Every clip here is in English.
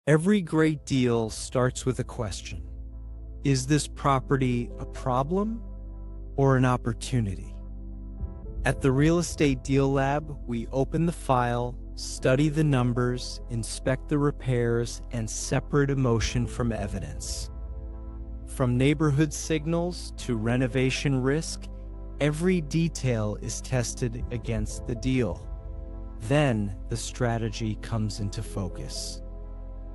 Every great deal starts with a question. Is this property a problem or an opportunity? At the Real Estate Deal Lab, we open the file, study the numbers, inspect the repairs, and separate emotion from evidence. From neighborhood signals to renovation risk, every detail is tested against the deal. Then the strategy comes into focus.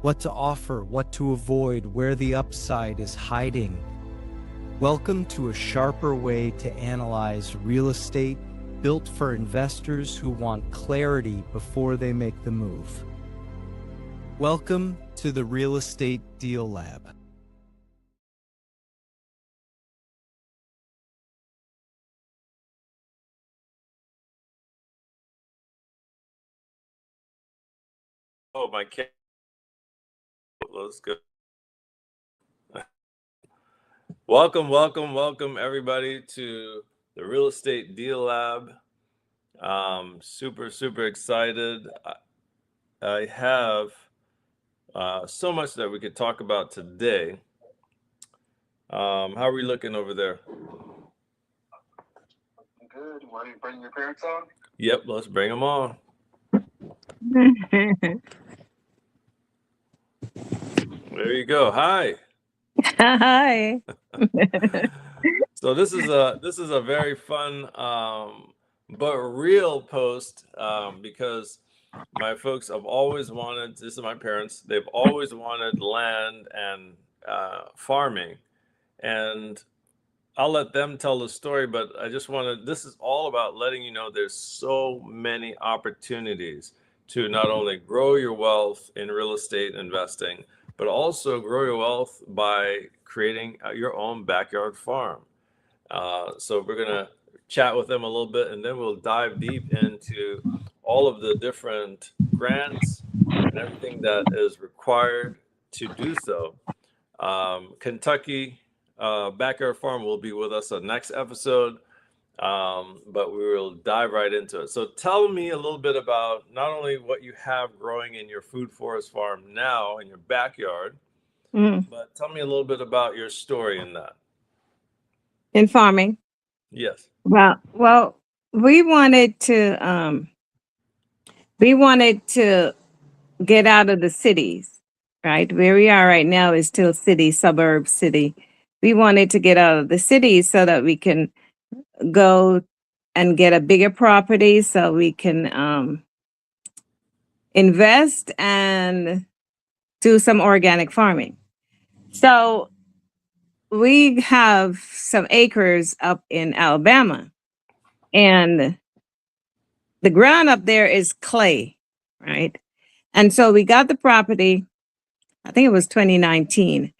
What to offer, what to avoid, where the upside is hiding. Welcome to a sharper way to analyze real estate, built for investors who want clarity before they make the move. Welcome to the Real Estate Deal Lab. Oh, my camera. Let's go. Welcome, everybody, to the Real Estate Deal Lab. Super excited. I have so much that we could talk about today. How are we looking over there? Good. Want to bring your parents on? Yep, let's bring them on. There you go. Hi. Hi. So this is a very fun but real post because my folks have always wanted, this is my parents, they've always wanted land and farming, and I'll let them tell the story, but I just wanted, this is all about letting you know there's so many opportunities to not only grow your wealth in real estate investing, but also grow your wealth by creating your own backyard farm. So we're going to chat with them a little bit, and then we'll dive deep into all of the different grants and everything that is required to do so. Kentucky Backyard Farm will be with us on next episode, but we will dive right into it. So tell me a little bit about not only what you have growing in your food forest farm now in your backyard, but tell me a little bit about your story in that. In farming? Yes. Well, we wanted to get out of the cities, right? Where we are right now is still city, suburb city. We wanted to get out of the cities so that we can go and get a bigger property so we can invest and do some organic farming. So we have some acres up in Alabama, and the ground up there is clay, right? And so we got the property, I think it was 2019.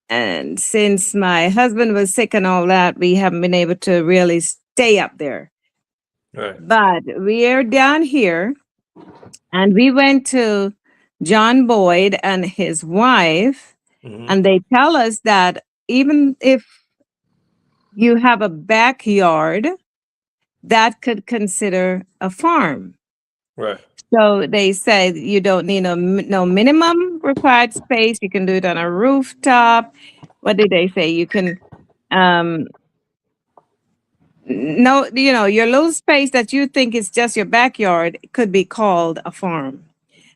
And since my husband was sick and all that, we haven't been able to really stay up there. Right. But we are down here, and we went to John Boyd and his wife, and they tell us that even if you have a backyard, that could consider a farm. Right. So they say you don't need no minimum required space. You can do it on a rooftop. What did they say? You can, your little space that you think is just your backyard could be called a farm.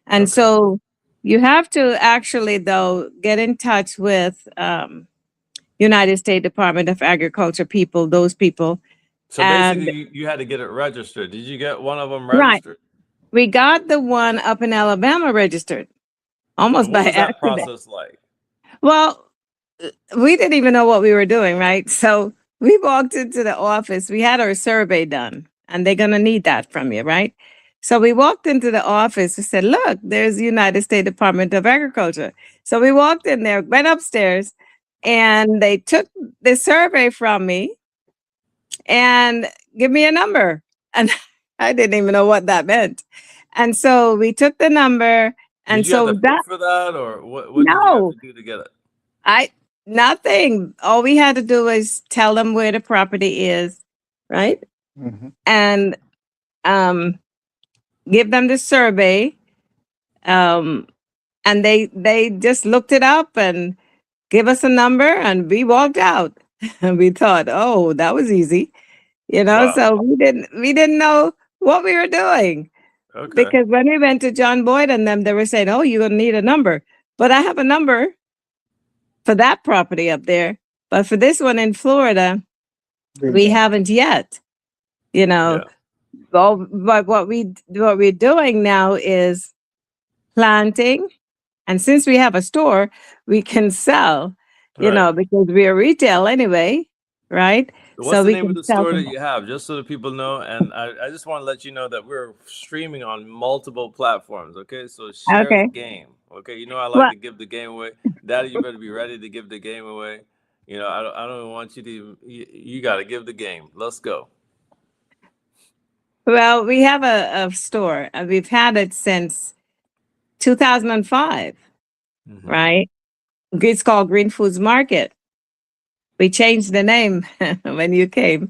And so you have to actually, though, get in touch with United States Department of Agriculture people, those people. So basically, you had to get it registered. Did you get one of them registered? Right. We got the one up in Alabama registered, almost by accident. What was that process like? Well, we didn't even know what we were doing, right? So we walked into the office. We had our survey done, and they're going to need that from you, right? So we walked into the office. We said, look, there's the United States Department of Agriculture. So we walked in there, went upstairs, and they took the survey from me and give me a number. And I didn't even know what that meant. And so we took the number. And did you have to pay for that, or what did you have to do to get it? Nothing. All we had to do was tell them where the property is, right? And give them the survey. and they just looked it up and give us a number, and we walked out. And we thought, oh, that was easy, Wow. so we didn't know what we were doing. Okay. Because when we went to John Boyd and them, they were saying, oh, you're going to need a number. But I have a number for that property up there. But for this one in Florida, we haven't yet, you know. Yeah. Well, but what we're doing now is planting. And since we have a store, we can sell, Right. because we are retail anyway, right? What's So the we name of can the sell store them. that you have, just so that people know? And I just want to let you know that we're streaming on multiple platforms. Okay, so share the Okay. game. Okay, I like Well, to give the game away. Daddy, you better be ready to give the game away. I don't want you to. You got to give the game. Let's go. well, we have a store, and we've had it since 2005, Hmm. right? It's called Green Foods Market. We changed the name when you came.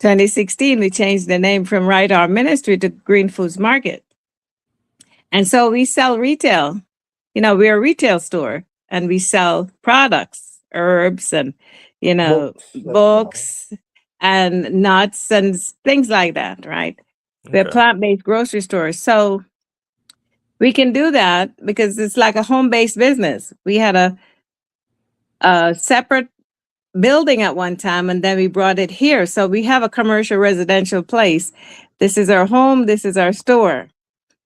2016, we changed the name from Right Our Ministry to Green Foods Market. And so we sell retail. We're a retail store, and we sell products, herbs, and, books and nuts and things like that, right? We're a Okay. plant-based grocery store. So we can do that because it's like a home-based business. We had a separate building at one time, and then we brought it here. So we have a commercial residential place. This is our home. This is our store.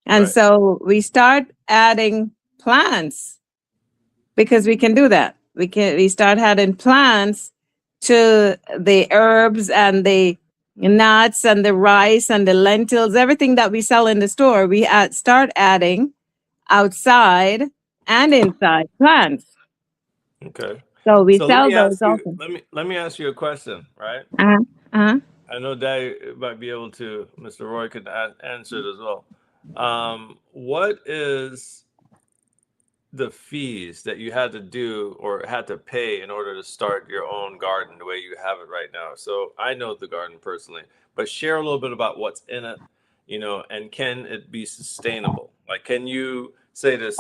And Right. so we start adding plants because we can do that. We start adding plants to the herbs and the nuts and the rice and the lentils, everything that we sell in the store. We start adding outside and inside plants. Okay. So we So let sell me those ask you. also. Let me ask you a question. Right. Uh-huh. Uh-huh. I know Daddy might be able to. Mr. Roy could answer it as well. What is the fees that you had to do or had to pay in order to start your own garden the way you have it right now? So I know the garden personally, but share a little bit about what's in it, and can it be sustainable? Like, can you say to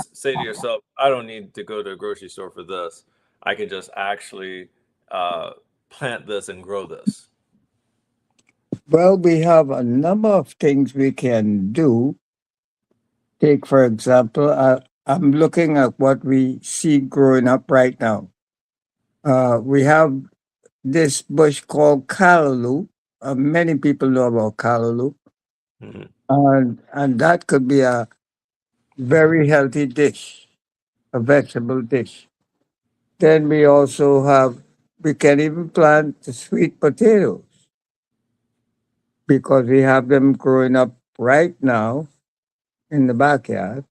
yourself, I don't need to go to a grocery store for this. I can just actually uh, plant this and grow this. Well, we have a number of things we can do. Take, for example, I'm looking at what we see growing up right now. We have this bush called callaloo. Many people know about callaloo, Hmm. and that could be a very healthy dish, a vegetable dish. Then we can even plant the sweet potatoes because we have them growing up right now in the backyard.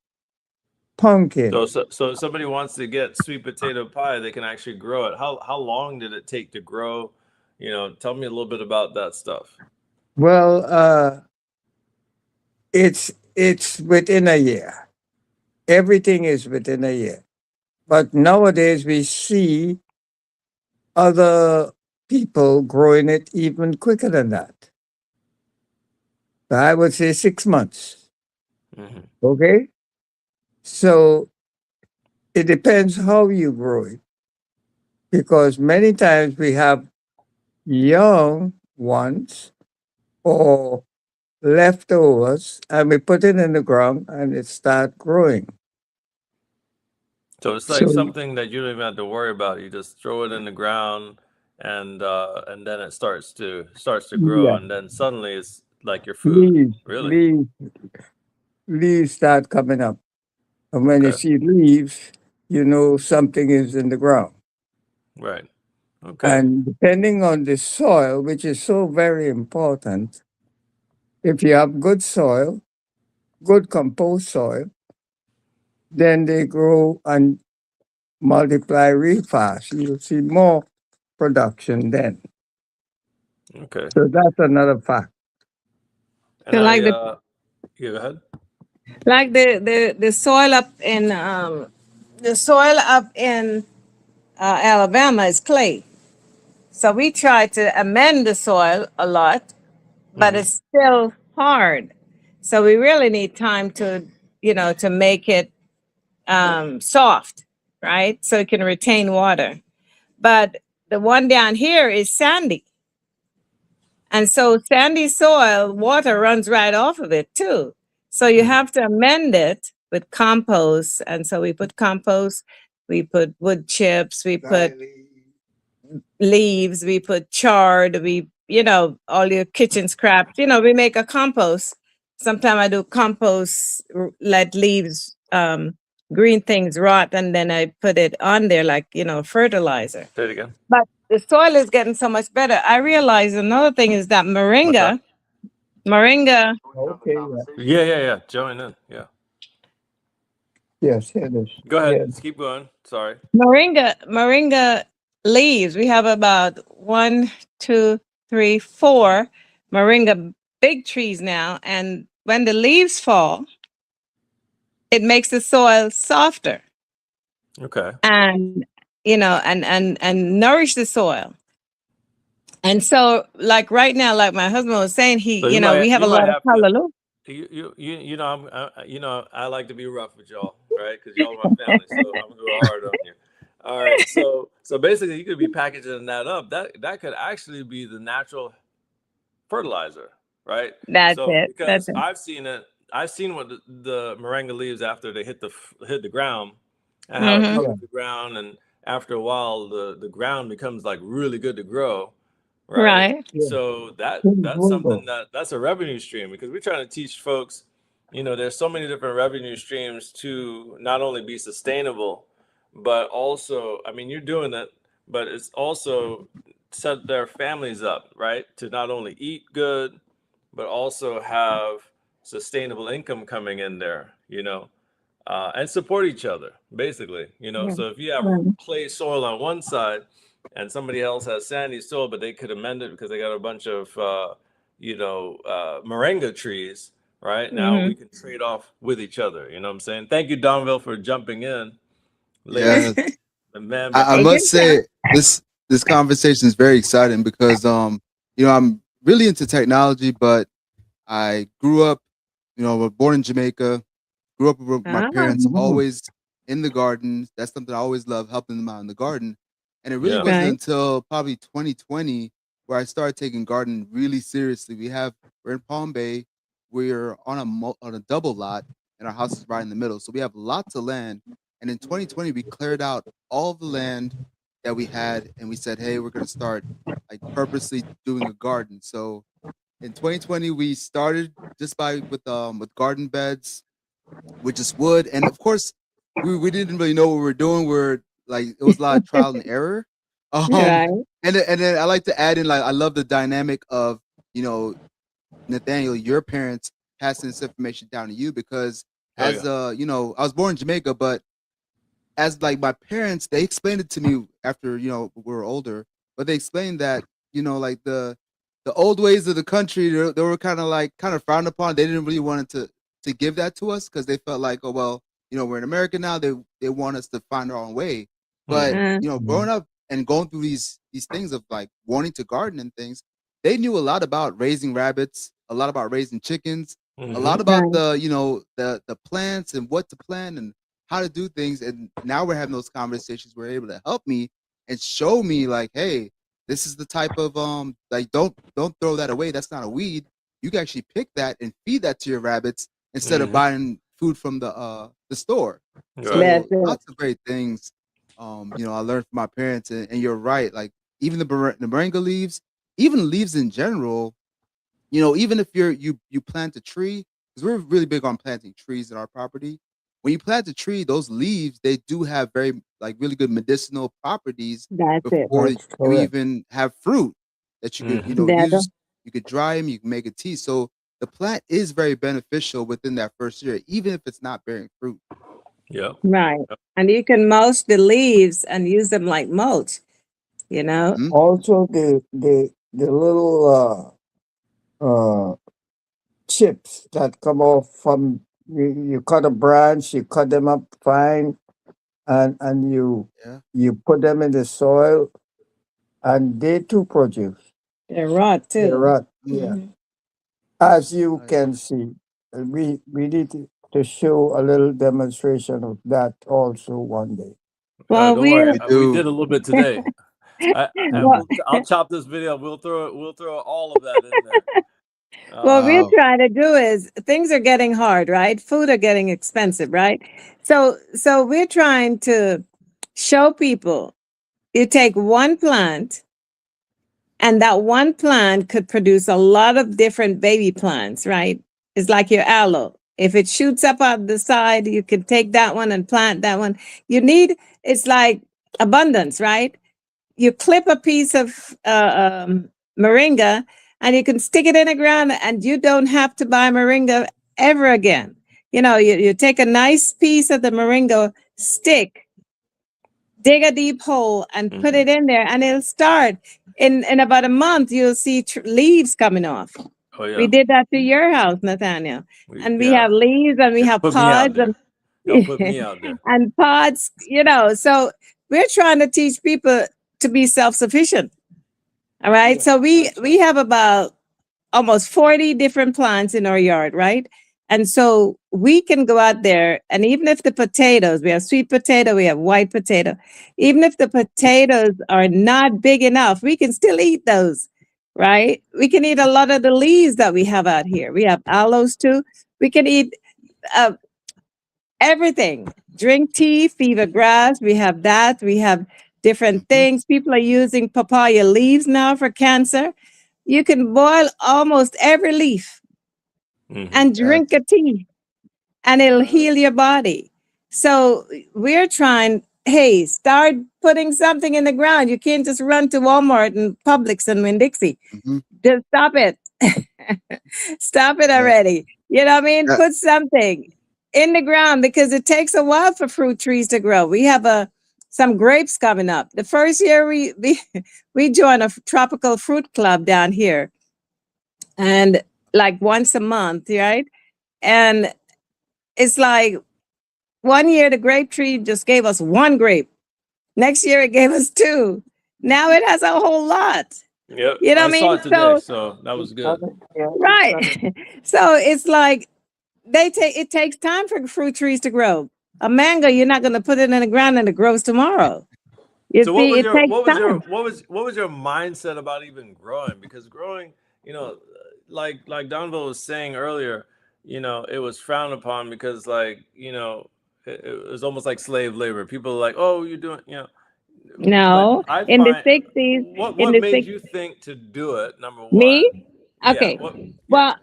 So, Pumpkin. so if somebody wants to get sweet potato pie, they can actually grow it. How long did it take to grow? Tell me a little bit about that stuff. Well, it's within a year. Everything is within a year. But nowadays we see other people growing it even quicker than that. I would say 6 months. Hmm. Okay. So it depends how you grow it because many times we have young ones or leftovers and we put it in the ground and it start growing. So it's like So something that you don't even have to worry about. You just throw it in the ground, and then it starts to grow, yeah, and then suddenly it's like your food. leaves, Really? leaves, leaves start coming up. And when you Okay. see leaves, you know something is in the ground. Right. Okay. And depending on the soil, which is so very important, if you have good soil, good compost soil, then they grow and multiply real fast. You'll see more production then. Okay. So that's another fact. And So like the you go ahead. the soil up in Alabama is clay. So we try to amend the soil a lot, but Hmm. it's still hard. So we really need time to make it soft, right? So it can retain water. But the one down here is sandy. And so sandy soil, water runs right off of it too. So you have to amend it with compost. And so we put compost, we put wood chips, we put leaves, we put chard, all your kitchen scraps, we make a compost. Sometimes I do compost, let leaves, green things rot, and then I put it on there like, fertilizer. Say it again. But the soil is getting so much better. I realize another thing is that moringa, Okay. Yeah. Join in. Yeah. Yes, it is. Go ahead. Yes. Just keep going. Sorry. moringa leaves. We have about 1, 2, 3, 4 moringa big trees now. And when the leaves fall, it makes the soil softer Okay. and, and nourish the soil. And so, like right now, like my husband was saying, So we have a lot of hallelujah. I like to be rough with y'all, right? Because y'all are my family, so I'm gonna go hard on you. All right, so basically, you could be packaging that up. That could actually be the natural fertilizer, right? That's it. Because That's it. I've seen what the moringa leaves after they hit the ground, and how it Mhm. covers the ground, and after a while, the ground becomes like really good to grow. Right. Yeah. So that's Wonderful. something that's a revenue stream, because we're trying to teach folks, there's so many different revenue streams to not only be sustainable, but also, I mean, you're doing it, but it's also set their families up, right? To not only eat good, but also have sustainable income coming in there, and support each other, basically, So if you have clay soil on one side, and somebody else has sandy soil, but they could amend it because they got a bunch of, moringa trees, right? Now we can trade off with each other. You know what I'm saying? Thank you, Donville, for jumping in. Yeah, The man I behind. must say this conversation is very exciting because I'm really into technology, but I grew up, was born in Jamaica, grew up with my parents always in the garden. That's something I always loved, helping them out in the garden. And it really Yeah. wasn't Right. until probably 2020 where I started taking gardening really seriously. We're in Palm Bay. We're on a double lot, and our house is right in the middle. So we have lots of land. And in 2020, we cleared out all the land that we had, and we said, "Hey, we're going to start like purposely doing a garden." So in 2020, we started just with garden beds, with just wood, and of course, we didn't really know what we were doing. It was a lot of trial and error. Right. And then I like to add in, like, I love the dynamic of, Nathaniel, your parents passing this information down to you, because I was born in Jamaica, but as like my parents, they explained it to me after, we were older, but they explained that, like the old ways of the country, they were kind of frowned upon. They didn't really want to give that to us, because they felt like, oh, well, we're in America now. They want us to find our own way. But growing up and going through these things of like wanting to garden and things, they knew a lot about raising rabbits, a lot about raising chickens, a lot about the plants and what to plant and how to do things. And now we're having those conversations. We're able to help me and show me, like, hey, this is the type of like, don't throw that away. That's not a weed. You can actually pick that and feed that to your rabbits instead of buying food from the store. So That's it. lots of great things I learned from my parents. And you're right, like even the moringa leaves, even leaves in general, even if you plant a tree, because we're really big on planting trees in our property. When you plant a tree, those leaves, they do have really good medicinal properties That's it. before That's you correct. even have fruit that you could That's use. You could dry them, you can make a tea. So the plant is very beneficial within that first year, even if it's not bearing fruit. Yeah. right. And you can mulch the leaves and use them like mulch, Mhm. Also, the little chips that come off from you cut a branch, you cut them up fine, and Yeah. you put them in the soil, and they too produce. They're rot They too. rot. Yeah. Mhm. As you Right. can see, we need to to show a little demonstration of that also one day. Well, Don't worry, We do. we did a little bit today. well, I'll chop this video. We'll throw all of that in there. what we're Wow. trying to do is things are getting hard, right? Food are getting expensive, right? So we're trying to show people you take one plant and that one plant could produce a lot of different baby plants, right? It's like your aloe. If it shoots up out the side, you could take that one and plant that one. It's like abundance, right? You clip a piece of moringa and you can stick it in the ground and you don't have to buy moringa ever again. You take a nice piece of the moringa stick, dig a deep hole and put it in there and it'll start. In about a month, you'll see leaves coming off. Oh yeah. We did that to your house, Nathaniel. And we yeah. have leaves and we have Put me out pods there. and Y'all put me out there. and pods, so we're trying to teach people to be self-sufficient. All right. So we have about almost 40 different plants in our yard, right? And so we can go out there and even if the potatoes, we have sweet potato, we have white potato, even if the potatoes are not big enough, we can still eat those, right? We can eat a lot of the leaves that we have out here. We have aloes too. We can eat everything. Drink tea, fever grass. We have that. We have different things. People are using papaya leaves now for cancer. You can boil almost every leaf and drink a tea and it'll heal your body. So we're trying, hey, start putting something in the ground. You can't just run to Walmart and Publix and Winn-Dixie. Just stop it. Stop it already. You know what I mean? Put something in the ground because it takes a while for fruit trees to grow. We have some grapes coming up. The first year we joined a tropical fruit club down here, and like once a month, right? And it's like 1 year the grape tree just gave us one grape. Next year it gave us two. Now it has a whole lot. Yep. You know what I I saw mean? it today, so that was good. Right. So it's like it takes time for fruit trees to grow. A mango, you're not going to put it in the ground and it grows tomorrow. So what was your mindset about even growing? Because growing, like Donville was saying earlier, it was frowned upon because it was almost like slave labor. People are like, oh, you're doing, No, in the 60s. What made you think to do it? Number one. Me? Okay. Well,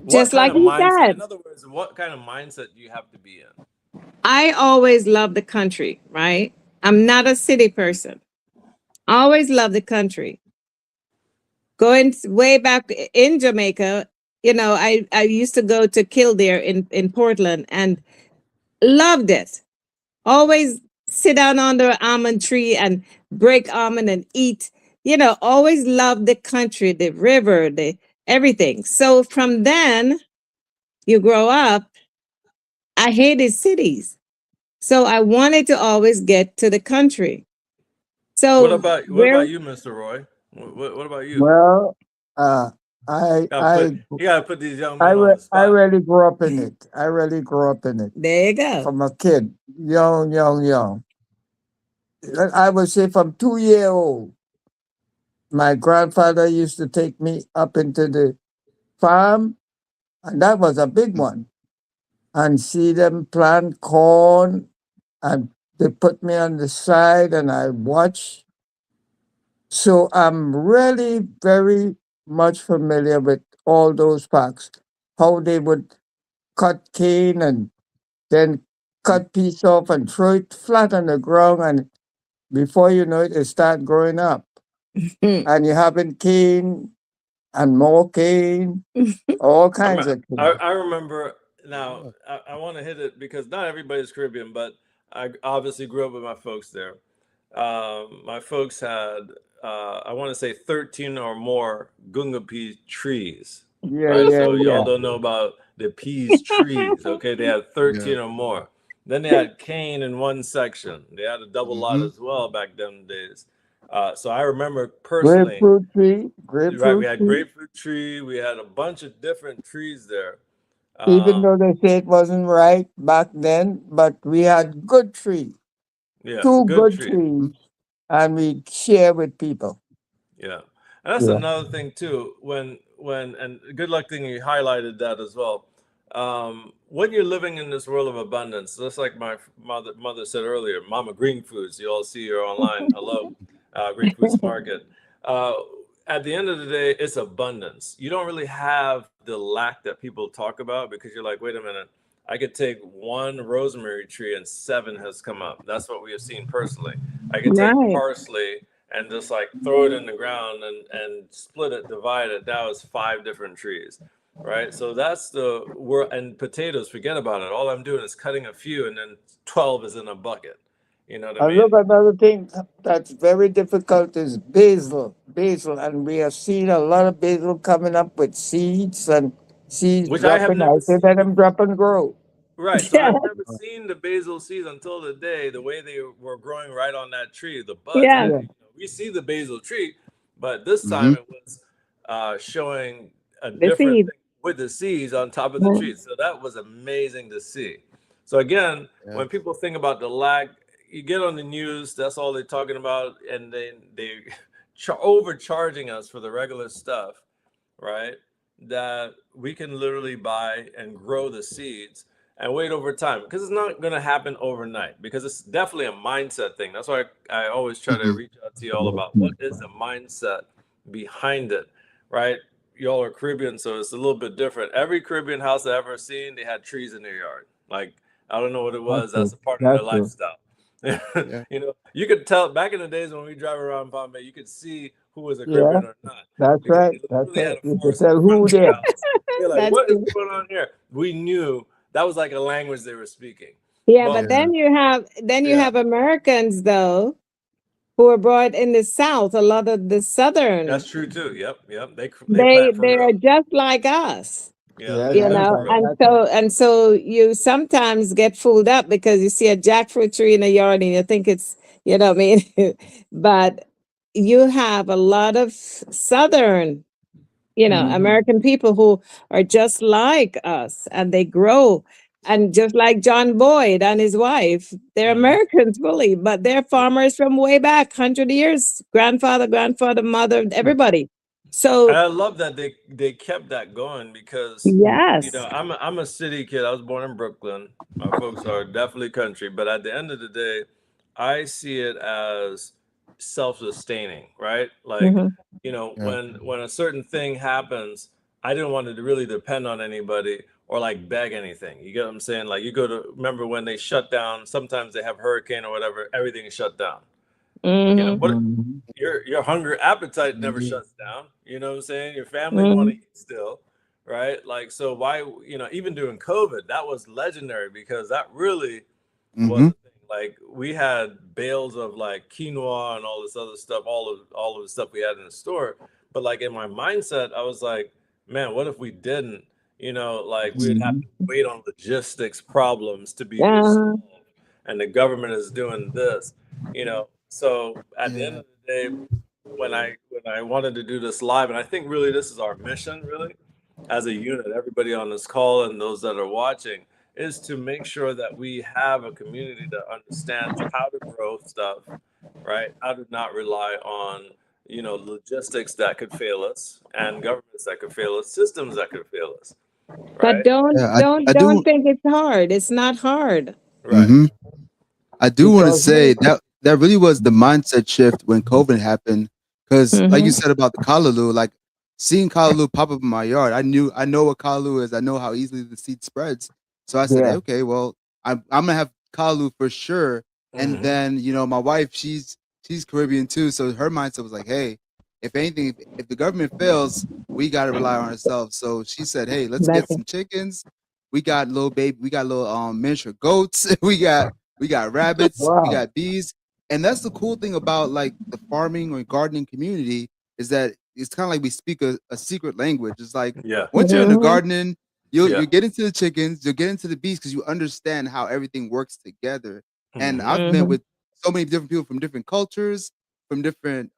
just like you said. In other words, what kind of mindset do you have to be in? I always love the country, right? I'm not a city person. I always love the country. Going way back in Jamaica, I used to go to Kildare in Portland and loved it. Always sit down under an almond tree and break almond and eat. Always loved the country, the river, the everything. So from then, you grow up, I hated cities. So I wanted to always get to the country. So what about you, Mr. Roy? What about you? Well, you gotta put these young men on the spot. I really grew up in it. There you go. From a kid, young. I would say from 2 years old, my grandfather used to take me up into the farm, and that was a big one, and see them plant corn, and they put me on the side and I watch. So I'm really very much familiar with all those facts, how they would cut cane and then cut piece off and throw it flat on the ground, and before you know it, it start growing up. And you having cane and more cane, all kinds of cane. I remember now. I want to hit it because not everybody's Caribbean, but I obviously grew up with my folks there. My folks had I want to say 13 or more gunga pea trees. Y'all don't know about the peas trees. Okay, they had 13 or more. Then they had cane in one section. They had a double lot as well back then days. So I remember personally. Grapefruit tree. Right, we had grapefruit tree. We had a bunch of different trees there. Even Um, though they say it wasn't right back then, but we had good trees, yeah, two good good tree. trees, and we share with people. Yeah, and that's Yeah. another thing too. When and good luck thing you highlighted that as well. When you're living in this world of abundance, just like my mother said earlier, Mama Green Foods. You all see her online. Hello, Green Foods Market. Uh, at the end of the day, it's abundance. You don't really have the lack that people talk about because you're like, wait a minute, I could take one rosemary tree and seven has come up. That's what we have seen personally. I could take Right. parsley and just like throw it in the ground and split it, divide it. Now it's five different trees, right? So that's the world. And potatoes, forget about it. All I'm doing is cutting a few, and then 12 is in a bucket. You know what I And mean? look, another thing that's very difficult is basil. Basil, and we have seen a lot of basil coming up with seeds and seeds Which I have dropping. I never say seen let them before. drop and grow. Right. So I've never seen the basil seeds until the day, the way they were growing right on that tree, the buds. Yeah. Yeah. We see the basil tree, but this Mm-hmm. time it was showing a The different seed. thing with the seeds on top of the Mhm. tree. So that was amazing to see. So again, Yeah. when people think about the lack, you get on the news, that's all they're talking about, and they overcharging us for the regular stuff, right? That we can literally buy and grow the seeds and wait over time because it's not going to happen overnight because it's definitely a mindset thing. That's why I always try to Mm-hmm. reach out to you all about what is the mindset behind it, right? Y'all are Caribbean, so it's a little bit different. Every Caribbean house I've ever seen, they had trees in their yard. Like, I don't know what it That's was. That's true. a part of their That's true. lifestyle. Yeah. You know, you could tell back in the days when we drive around Palm Bay, you could see who was a Yeah, Caribbean or not that's because right. they That's literally right. had a You can forest in tell front who of their there. house. They're like, That's what is true. going on here? We knew that was like a language they were speaking. Yeah, But but Yeah. yeah, then you have Americans though who are brought in the South. A lot of the Southern, that's true too. Yep, yep. They they plant for they are real. just like us. Yeah, Yeah, they You that's plant know, for right. real. and That's right. so you sometimes get fooled up because you see a jackfruit tree in the yard and you think it's, you know what I mean? But you have a lot of Southern, Mhm. American people who are just like us and they grow. And just like John Boyd and his wife, they're Hmm. Americans fully, but they're farmers from way back, 100 years, grandfather, mother, everybody. And So, I love that they kept that going because yes. I'm a city kid. I was born in Brooklyn. My folks are definitely country, but at the end of the day, I see it as self-sustaining, right? Like, Mhm. Yeah. when a certain thing happens, I didn't want to really depend on anybody or like beg anything. You get what I'm saying? Like you go to remember when they shut down, sometimes they have hurricane or whatever, everything is shut down. Mhm. What Mhm. your hunger appetite never Mhm. shuts down. You know what I'm saying? Your family want to Mhm. eat still, right? Like so why even during COVID, that was legendary because that really was Mm-hmm. a thing. Like we had bales of like quinoa and all this other stuff, all of the stuff we had in the store. But like in my mindset, I was like, man, what if we didn't? Like we would have Mhm. to wait on logistics problems to be resolved, Uh, and the government is doing this. So at the end Yeah. of the day, when I wanted to do this live, and I think really this is our mission, really, as a unit, everybody on this call and those that are watching, is to make sure that we have a community that understands how to grow stuff, right? How to not rely on, logistics that could fail us and governments that could fail us, systems that could fail us, but right? don't Yeah. don't I don't do. think it's hard. It's not hard. Right. Mm-hmm. I do want to Because say that that really was the mindset shift when COVID happened. Because, like you Mhm. said about the callaloo, like seeing callaloo pop up in my yard, I know what callaloo is. I know how easily the seed spreads. So I said, yeah, okay, well, I'm gonna have callaloo for sure. And Hmm. then my wife, she's Caribbean too, so her mindset was like, hey, if anything, if the government fails, we got to rely on ourselves. So she said, hey, let's That's get it. some chickens. We got little miniature goats. We got rabbits, we wow. got bees. And that's the cool thing about like the farming or gardening community is that it's kind of like we speak a secret language. It's like Yeah. once you're in the Mhm. gardening, Yeah. you'll get into the chickens, you'll get into the bees because you understand how everything works together. And Hmm. I've met Mhm. with so many different people from different cultures, from different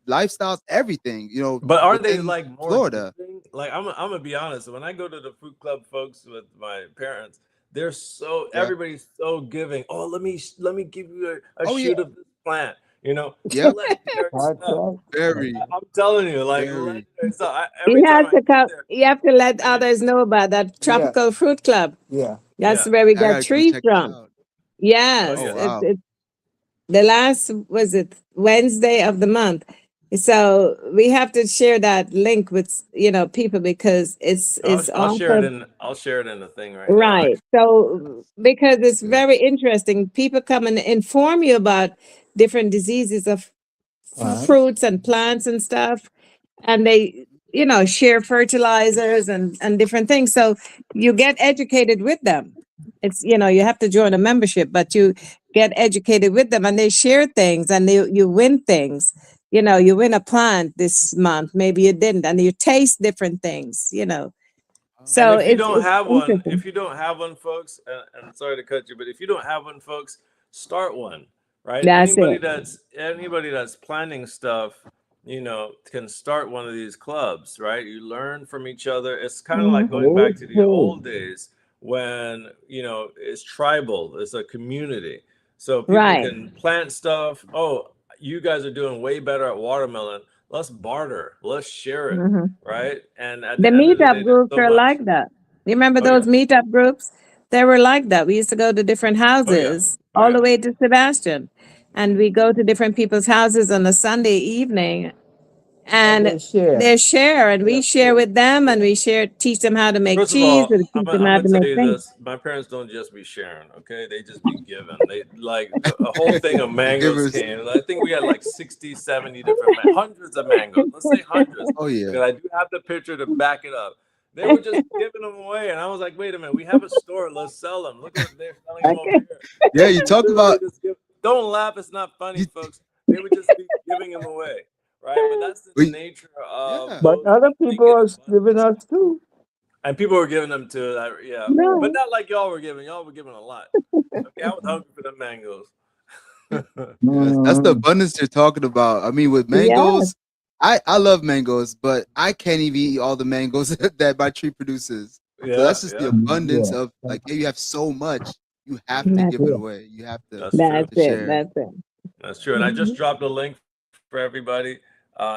lifestyles, everything. You know, But aren't they within like more Florida? giving? Like I'm gonna be honest. When I go to the fruit club folks with my parents, they're so Yeah. everybody's so giving. Oh, let me give you a Oh, shoot yeah. of this plant. You know, Yep. legendary That's stuff. right. Very, I'm telling you, like very. legendary stuff. You Every time have I to get come. there, You have to let and others know about that Yeah. tropical fruit club. Yeah. That's yeah, where we I get gotta come trees check that from. out. oh Yes, Oh yeah, wow. the last was it Wednesday of the month. So we have to share that link with people because it's also I'll share it in the thing right now. right. Actually, So because it's Yeah. very interesting, people come and inform you about different diseases of Right. fruits and plants and stuff, and they share fertilizers and different things, so you get educated with them. It's you have to join a membership, but you get educated with them, and they share things, and you win things. You win a plant this month, maybe you didn't, and you taste different things. and So it's interesting. if you don't have one, folks, and sorry to cut you, but if you don't have one, folks, start one. Right? That's it. Anybody that's planning stuff, can start one of these clubs. Right? You learn from each other. It's kind of like going back to the old days when it's tribal. It's a community, so people Right. can plant stuff. Oh, you guys are doing way better at watermelon. Let's barter. Let's share it. Hmm. Right? And at The the end of the meetup day, there's groups so are much. like that. You remember Oh yeah. those meetup groups? They were like that. We used to go to different Oh yeah. houses Oh all yeah. the way to Sebastian. And we go to different people's houses on a Sunday evening, And and they share. they share, and we Yeah. share with them, and we teach them how to make First of cheese, all, and teach them I'm how gonna to tell make you things. this: my parents don't just be sharing, okay? They just be giving. They like a whole thing of The mangoes givers. came. I think we had like 60, 70 different, hundreds of mangoes. Let's say hundreds, Oh yeah. because I do have the picture to back it up. They were just giving them away, and I was like, "Wait a minute, we have a store. Let's sell them. Look what they're selling them over Okay. here." Yeah, They you would talk literally about just give. Don't laugh; it's not funny, you. folks. They would just be giving them away, right? But that's the We, nature of yeah. But those other that think people in are giving abundance. us too. And people were giving them to that, yeah, but No. not like y'all were giving. Y'all were giving a lot. Okay, I was hungry for the mangoes. Yes, that's the Mm. abundance you're talking about. I mean, with Yeah. mangoes, I love mangoes, but I can't even eat all the mangoes that my tree produces. So Yeah, that's just the yeah, abundance Yeah. of like, if you have so much, you have to That's, give it Yeah. away. You have that's true. to it. share. That's it. That's true. And I just Mhm. dropped a link for everybody.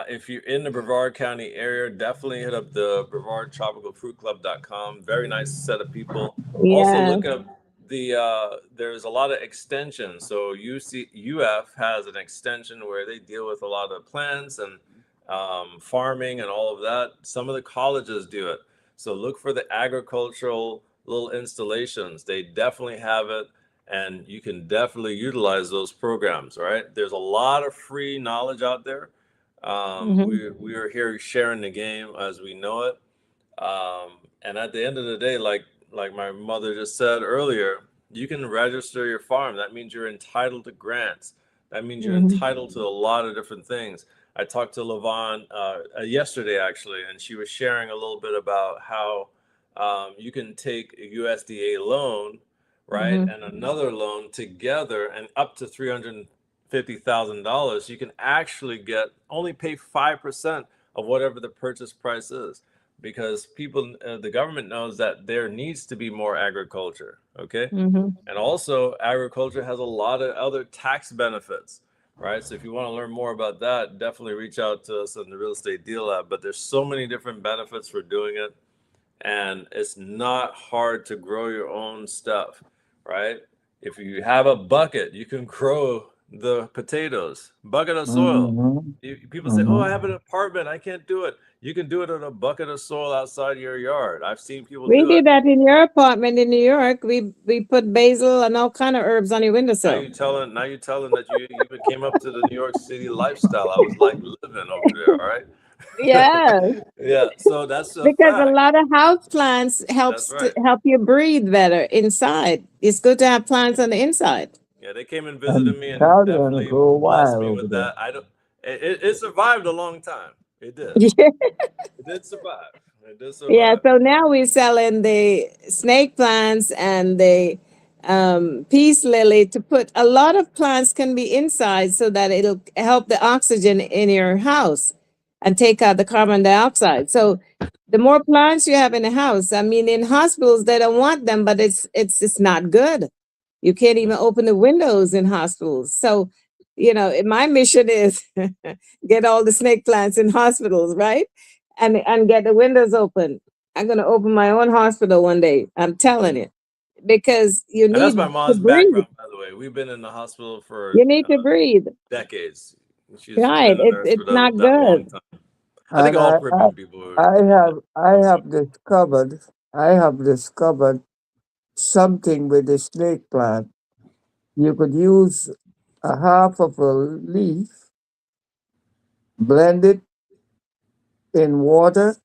If you're in the Yeah. Brevard County area, definitely hit up the BrevardTropicalFruitClub.com. Very nice set of people. Also, Yeah. look up there's a lot of extensions. So UF has an extension where they deal with a lot of plants and farming and all of that. Some of the colleges do it. So look for the agricultural little installations. They definitely have it, and you can definitely utilize those programs. Right? There's a lot of free knowledge out there. Hmm. We are here sharing the game as we know it. And at the end of the day, like my mother just said earlier, you can register your farm. That means you're entitled to grants. That means you're Hmm. entitled to a lot of different things. I talked to Levon yesterday actually, and she was sharing a little bit about how you can take a USDA loan, right, Hmm. and another loan together, and up to $350,000. You can actually only pay 5% of whatever the purchase price is, because the government knows that there needs to be more agriculture. Okay. Hmm. And also, agriculture has a lot of other tax benefits, right? So if you want to learn more about that, definitely reach out to us in the Real Estate Deal Lab. But there's so many different benefits for doing it, and it's not hard to grow your own stuff, right? If you have a bucket, you can grow the potatoes. Bucket of soil. Mm-hmm. People say, "Oh, Mm-hmm. I have an apartment, I can't do it." You can do it in a bucket of soil outside your yard. I've seen people We do did it. that in your apartment in New York. We put basil and all kind of herbs on your windowsill. Now you're telling that you even came up to the New York City lifestyle. I was like living over there, all right? Yeah, Yeah, so that's a because a fact. lot of house plants That's helps to right. help you breathe better inside. It's good to have plants on the inside. Yeah, they came and And visited me and Italian definitely grow blessed wild me over with there. that. I don't. It survived a long time. It did. Yeah. It did survive. It did Yeah. survive. So now we're selling the snake plants and the peace lily to put a lot of plants can be inside so that it'll help the oxygen in your house and take out the carbon dioxide. So the more plants you have in the house, I mean, in hospitals, they don't want them, but it's not good. You can't even open the windows in hospitals. So, you know, my mission is get all the snake plants in hospitals, right? And get the windows open. I'm gonna open my own hospital one day. I'm telling you, because you And that's need my to mom's breathe. background, by the way. We've been in the hospital for You need to breathe. decades. She's Right. been a nurse for It's not that long good. time. I think And all Caribbean people I have some. I have discovered something with the snake plant. You could use a half of a leaf, blend it in water,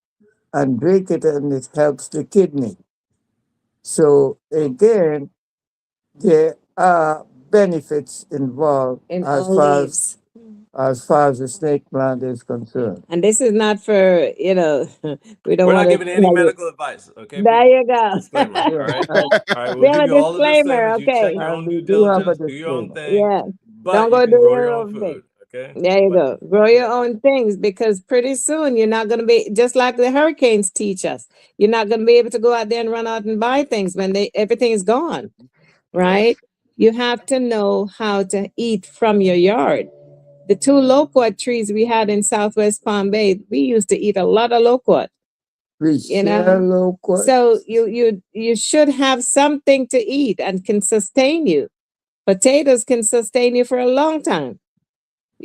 and drink it, and it helps the kidney. So again, there are benefits involved In all leaves. as far as the snake plant is concerned. And this is not for, you know, we don't We're not want to giving any tell you. medical advice, okay, There people? you go. Disclaimer. All Yeah, right. and, All right. We We'll have give a you all the disclaimer, disclaimers. You check okay. your and own we due do have a diligence, do your own disclaimer. thing, Yeah. Don't but you go can do grow your your own own thing. food, okay? There you But go. Grow your yeah, own things, because pretty soon you're not going to be just like the hurricanes teach us. You're not going to be able to go out there and run out and buy things when everything is gone, yeah. right? You have to know how to eat from your yard. The 2 loquat trees we had in Southwest Palm Bay, we used to eat a lot of loquat, We you share know. local. So you should have something to eat and can sustain you. Potatoes can sustain you for a long time.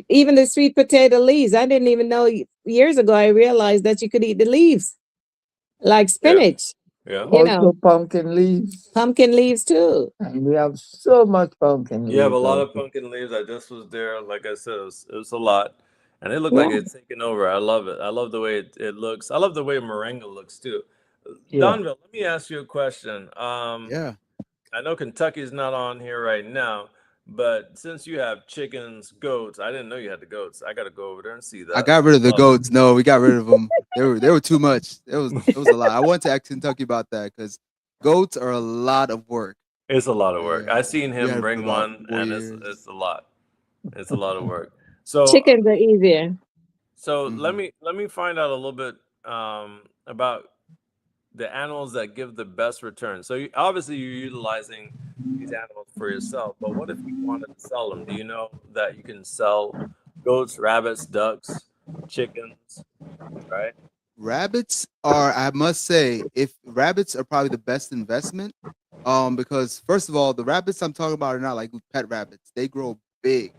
Even the sweet potato leaves. I didn't even know years ago. I realized that you could eat the leaves, like Yeah. spinach. Yeah. You know, Also pumpkin leaves. pumpkin leaves too. And we have so much pumpkin You have a leaves lot out of there. pumpkin leaves. I just was there. Like I said, it was a lot. And it looked like Yeah. it's taken over. I love it. I love the way it looks. I love the way moringa looks too. Yeah. Donville, let me ask you a question. Yeah. I know Kentucky's not on here right now, but since you have chickens, goats, I didn't know you had the goats. I got to go over there and see that. I got rid of the Love it. goats. No, we got rid of them. They were too much. It was a lot. I wanted to ask Kentucky about that because goats are a lot of work. It's a lot of work. Yeah. I seen We had him it for bring about one, 4 and years. it's a lot. It's a lot of work. So Chickens are easier. so Mhm. let me find out a little bit about the animals that give the best return. So obviously you're utilizing these animals for yourself, but what if you wanted to sell them? Do you know that you can sell goats, rabbits, ducks, chickens, right? Rabbits are, I must say, if rabbits are probably the best investment. Because first of all, the rabbits I'm talking about are not like pet rabbits. They grow big,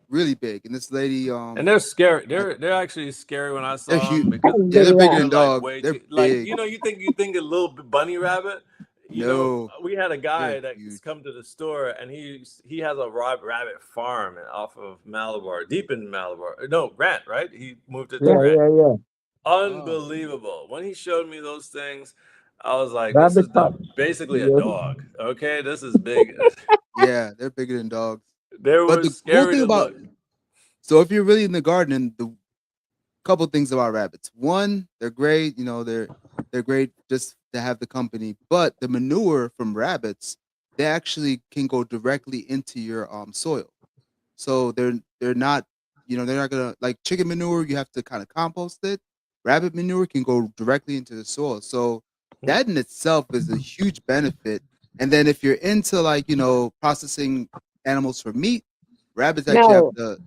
really big. And this lady, And they're scary. I- They're actually scary when I they're saw them huge. because Yeah, they're bigger Yeah. they're than like dogs. way They're too like big. you think a little bunny rabbit. You know, No, we had a they're guy that's huge. come to the store and he has a rabbit farm off of Malabar, deep in Malabar. No, Grant, right? He moved it to Yeah, Grant. yeah, yeah. Oh, Unbelievable. When he showed me those things, I was like, this Rabbit is hut. basically a Yeah. dog. Okay, this is big. yeah, they're bigger than dogs. They But were the cool scary thing to about, look. so if you're really in the garden, and the couple things about rabbits. One, they're great. You know, they're great just to have the company. But the manure from rabbits, they actually can go directly into your soil. So they're not, you know, they're not gonna like chicken manure. You have to kind of compost it. Rabbit manure can go directly into the soil. So that in itself is a huge benefit. And then if you're into like, you know, processing animals for meat, rabbits actually have No. the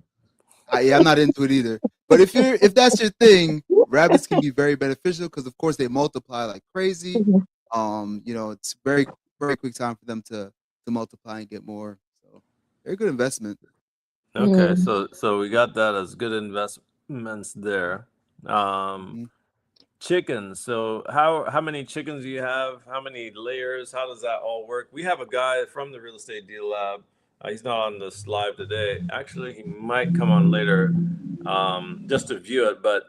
I'm not into it either. But if that's your thing, rabbits can be very beneficial because of course they multiply like crazy. You know, it's very quick time for them to multiply and get more. So very good investment. Okay, Mm. so we got that as good investments there. Um, Mhm. chickens. So how many chickens do you have? How many layers? How does that all work? We have a guy from the real estate deal lab. He's not on this live today. Actually, he might come on later, just to view it. But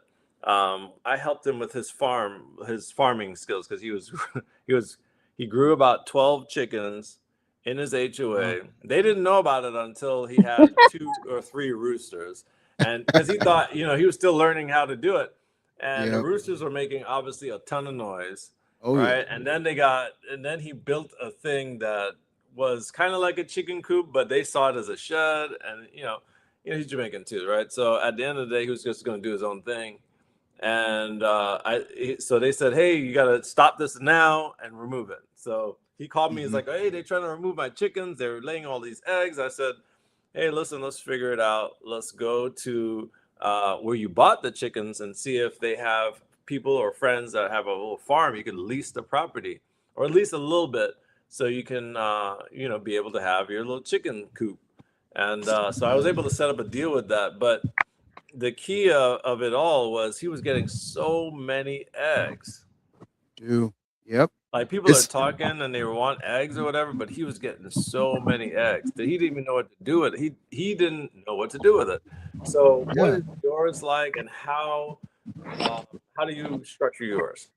I helped him with his farming skills because he was he grew about 12 chickens in his Wow. HOA. They didn't know about it until he had 2 or 3 roosters, and because he thought, you know, he was still learning how to do it, and the Yep. roosters were making obviously a ton of noise, Oh yeah. right? And then he built a thing that was kind of like a chicken coop, but they saw it as a shed, and he's Jamaican too, right? So at the end of the day, he was just going to do his own thing, and so they said, hey, you got to stop this now and remove it. So he called me. He's like, hey, they're trying to remove my chickens. They're laying all these eggs. I said, hey, listen, let's figure it out. Let's go to where you bought the chickens and see if they have people or friends that have a little farm. You can lease the property, or at least a little bit, so you can be able to have your little chicken coop. And so I was able to set up a deal with that. But the key of it all was he was getting so many eggs. Yep. Like people are talking and they want eggs or whatever, but he was getting so many eggs that he didn't even know what to do with it. He didn't know what to do with it. So what is yours like, and how do you structure yours?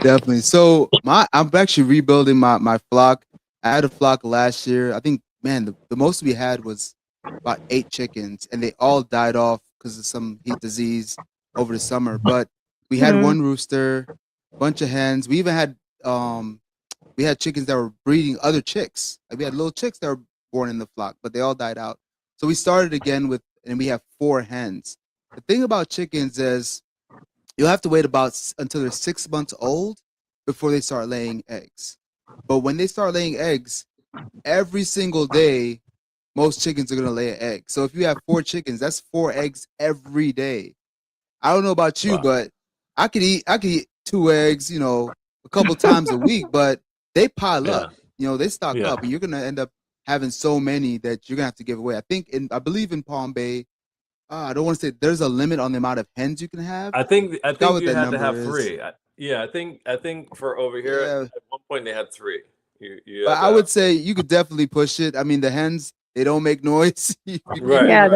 Definitely. So I'm actually rebuilding my flock. I had a flock last year. I think, man, the most we had was about 8 chickens, and they all died off because of some heat disease over the summer. But we had one rooster, a bunch of hens. We even had we had chickens that were breeding other chicks. Like we had little chicks that were born in the flock, but they all died out. So we started again and we have 4 hens. The thing about chickens is you'll have to wait until they're 6 months old before they start laying eggs. But when they start laying eggs, every single day, most chickens are going to lay an egg. So if you have 4 chickens, that's 4 eggs every day. I don't know about you, but I could eat 2 eggs, a couple times a week, but they pile up. They stock up, and you're going to end up having so many that you're going to have to give away. I believe in Palm Bay, I don't want to say there's a limit on the amount of hens you can have. I think you had to have 3. I think for over here at one point they had 3. But I would say you could definitely push it. I mean, the hens, they don't make noise. The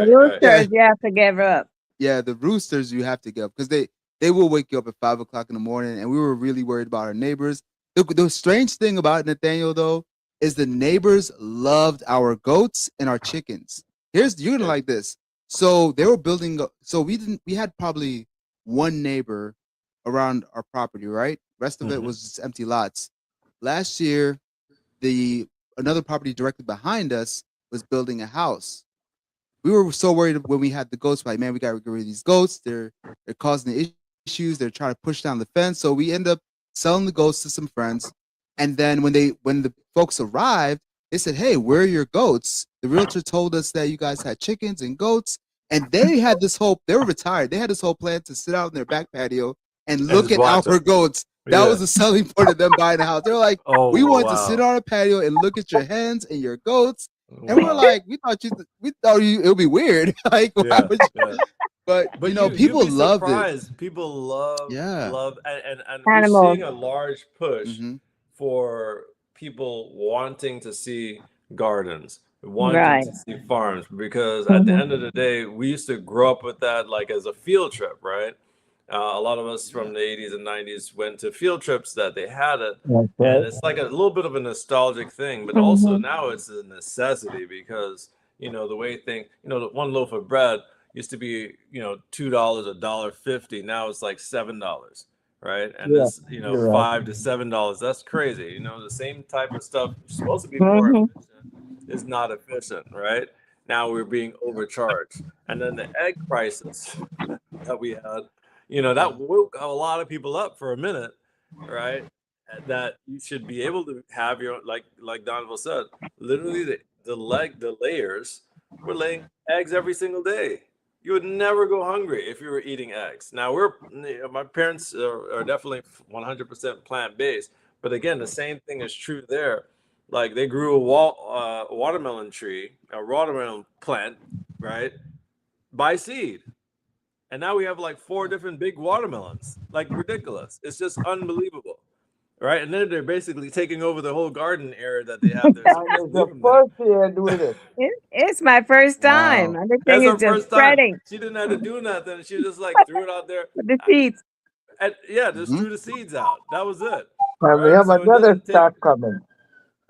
roosters you have to give up. Yeah, the roosters you have to give up because they will wake you up at 5 o'clock in the morning, and we were really worried about our neighbors. The strange thing about it, Nathaniel, though, is the neighbors loved our goats and our chickens. You're gonna like this. So they were building. So we had probably one neighbor around our property, right? Rest of it was just empty lots. Last year, another property directly behind us was building a house. We were so worried when we had the goats, like, man, we got to get rid of these goats. They're causing the issues. They're trying to push down the fence. So we end up selling the goats to some friends. And then when the folks arrived, they said, hey, where are your goats? The realtor told us that you guys had chickens and goats. And they had they were retired. They had this whole plan to sit out in their back patio and look at our goats. That was the selling point of them buying a house. They were like, we want to sit on a patio and look at your hens and your goats. And we're like, we thought it would be weird. Like, why would you? But people love it. People love and animals. we're seeing a large push for people wanting to see gardens, wanting to see farms, because at the end of the day, we used to grow up with that like as a field trip, right? A lot of us from the 80s and 90s went to field trips that they had it. And it's like a little bit of a nostalgic thing, but also now it's a necessity because, the way the one loaf of bread used to be, $2, $1.50. Now it's like $7, right? And it's, $5 to $7. That's crazy. The same type of stuff supposed to be more efficient is not efficient, right? Now we're being overcharged. And then the egg prices that we had, that woke a lot of people up for a minute, right? That you should be able to have your, like Donovan said, literally the layers were laying eggs every single day. You would never go hungry if you were eating eggs. Now my parents are definitely 100% plant-based, but again, the same thing is true there. Like they grew a watermelon tree, a watermelon plant, right, by seed. And now we have like 4 different big watermelons, like ridiculous. It's just unbelievable, right? And then they're basically taking over the whole garden area that they have there. It's my first time. Wow. Everything is just spreading. She didn't have to do nothing. She just like threw it out there. The seeds. And, just threw the seeds out. That was it. And we have another stock coming.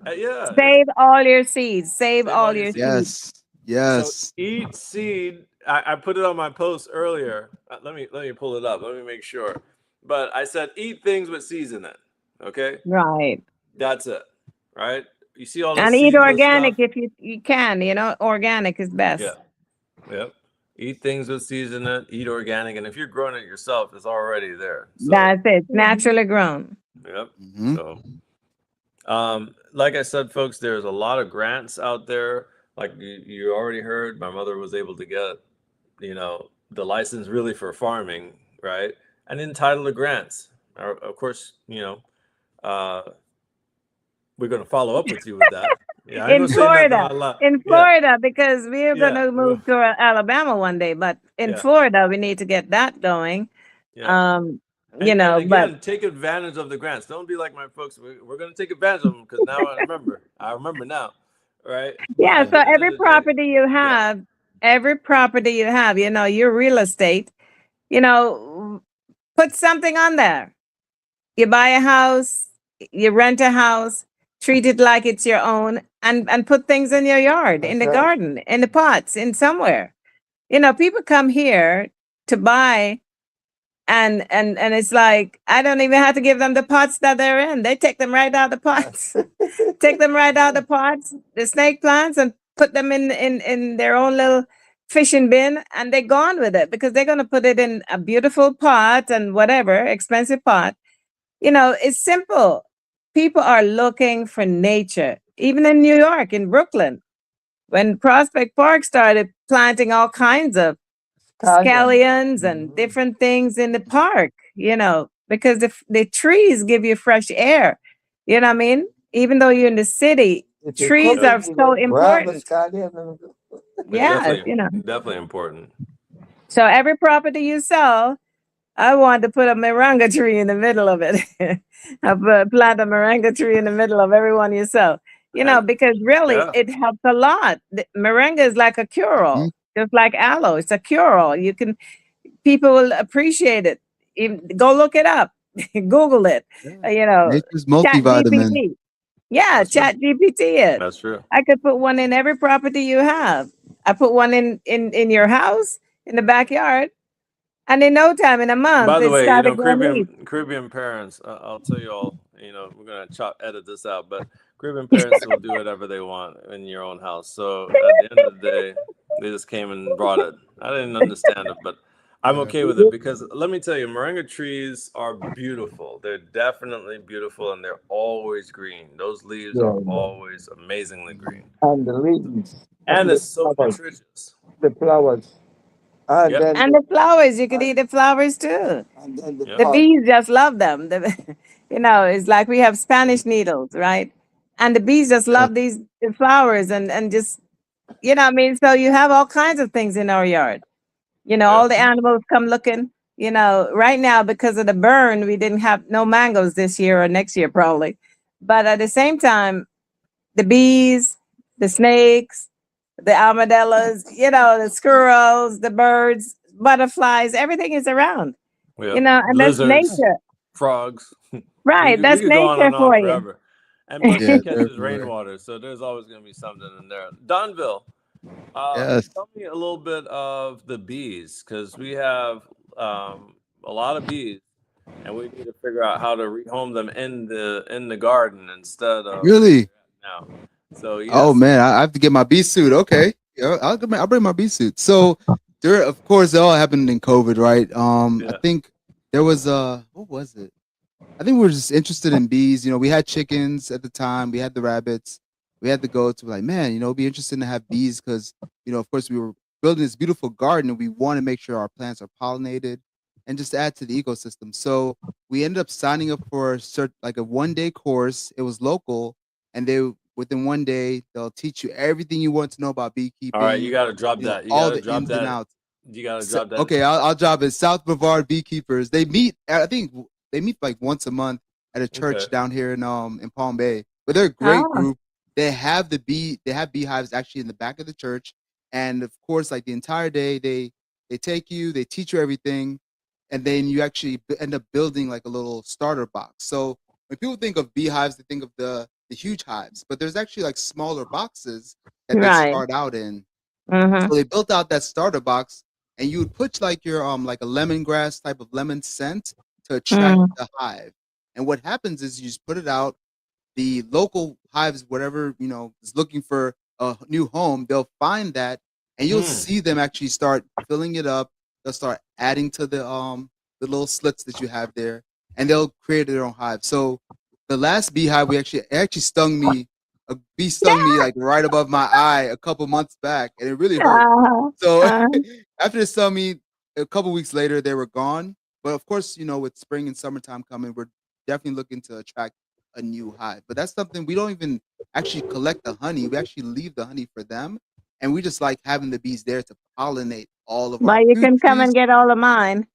Save all your seeds. Save all your seeds. Yes. So each seed. I put it on my post earlier. Let me pull it up. Let me make sure. But I said eat things with seeds in it. Okay. Right. That's it. Right. you see all the And eat seedless organic stuff. if you can, organic is best. Yeah. Yep. Eat things with seasoning. Eat organic, and if you're growing it yourself, it's already there. So That's it. Naturally grown. yep. Mhm. So like I said, folks, there's a lot of grants out there. Like you already heard, my mother was able to get, the license really for farming, right? And entitled to grants. Of course, uh, we're going to follow up with you with that. Yeah, I ain't In gonna say nothing Florida, a lot. in Yeah, Florida, because we are going yeah, to move to Alabama one day, but in yeah, Florida, we need to get that going. yeah. Um, And but again, take advantage of the grants. Don't be like my folks. We're going to take advantage of them because now I remember. I remember now, right? But yeah, at so the end of the day, yeah, every property you have, your real estate, you know, put something on there. You buy a house, you rent a house, treat it like it's your own, and put things in your yard, in the That's right. garden, in the pots, in somewhere. People come here to buy, and it's like I don't even have to give them the pots that they're in. They take them right out of the pots, take them right out of the pots, the snake plants, and put them in their own little fishing bin, and they're gone with it because they're going to put it in a beautiful pot and whatever expensive pot. It's simple. People are looking for nature. Even in New York, in Brooklyn, when Prospect Park started planting all kinds of scallions and different things in the park, because the trees give you fresh air. You know what I mean? Even though you're in the city, If you trees cook Yep. are it, you so go grab a important. scallion and it's Yes, definitely important. So every property you sell, I want to put a moringa tree in the middle of it. Plant a moringa tree in the middle of every one you sell. And Because really yeah, it helps a lot. Moringa is like a cure-all, Mhm. just like aloe. It's a cure-all. People will appreciate it. Go look it up. Google it. Yeah. Nature's Chat multivitamin. GPT. Yeah, that's true. chat GPT it. That's true. I could put one in every property you have. I put one in your house, in the backyard. And in no time, in a month, By the it way, started growing leaves. Caribbean parents, I'll tell you all, we're gonna edit this out, but Caribbean parents will do whatever they want in your own house. So at the end of the day, they just came and brought it. I didn't understand it, but I'm Yeah. okay with it because let me tell you, moringa trees are beautiful. They're definitely beautiful, and they're always green. Those leaves are always amazingly green, and the leaves and and it's so flowers, nutritious. the flowers, and Yep, then And the flowers, you could eat the flowers too. and then the yep, The pot. bees just love them. It's like we have Spanish needles, right? And the bees just Yeah. love these flowers and just, what I mean? So you have all kinds of things in our yard. yeah. All the animals come looking. Right now, because of the burn, we didn't have no mangoes this year or next year, probably. But at the same time, the bees, the snakes, the armadillos, the squirrels, the birds, butterflies, everything is around, Yeah, and that's lizards, nature. frogs. Right. We That's could go on nature and on for you. forever. And plus, Yeah, it they're catches everywhere. rainwater, so there's always going to be something in there. Donville, Yes. tell me a little bit of the bees, because we have a lot of bees, and we need to figure out how to rehome them in the garden instead of Really? now. So Oh yes, man, I have to get my bee suit. Okay. Yeah, I'll bring my bee suit. So there, of course, it all happened in COVID, right? I yeah, think there was what was it? I think we were just interested in bees. We had chickens at the time, we had the rabbits, we had the goats. We're like, man, it'd be interesting to have bees because, of course, we were building this beautiful garden and we want to make sure our plants are pollinated and just add to the ecosystem. So we ended up signing up for like a 1-day course. It was local, and within 1 day they'll teach you everything you want to know about all right, you beekeeping, got to drop that. You got all to the drop ins and that. outs. You got to drop that. Okay, I'll drop it. South Brevard Beekeepers. They meet. I think they meet like once a month at a church Okay. down here in Palm Bay. But they're a great group. They have beehives actually in the back of the church, and of course, like the entire day, they take you, they teach you everything, and then you actually end up building like a little starter box. So when people think of beehives, they think of the huge hives, but there's actually like smaller boxes that they Right. start out in. Mm-hmm. So they built out that starter box, and you would put like your like a lemongrass type of lemon scent to attract the hive. And what happens is you just put it out, the local hives, whatever, is looking for a new home, they'll find that, and you'll see them actually start filling it up. They'll start adding to the little slits that you have there, and they'll create their own hive. So the last beehive, it actually stung me. A bee stung me like right above my eye a couple months back, and it really hurt. So after it stung me, a couple weeks later, they were gone. But of course, with spring and summertime coming, we're definitely looking to attract a new hive. But that's something we don't even actually collect the honey. We actually leave the honey for them, and we just like having the bees there to pollinate all of our Well, you fruit can come trees. and get all of mine.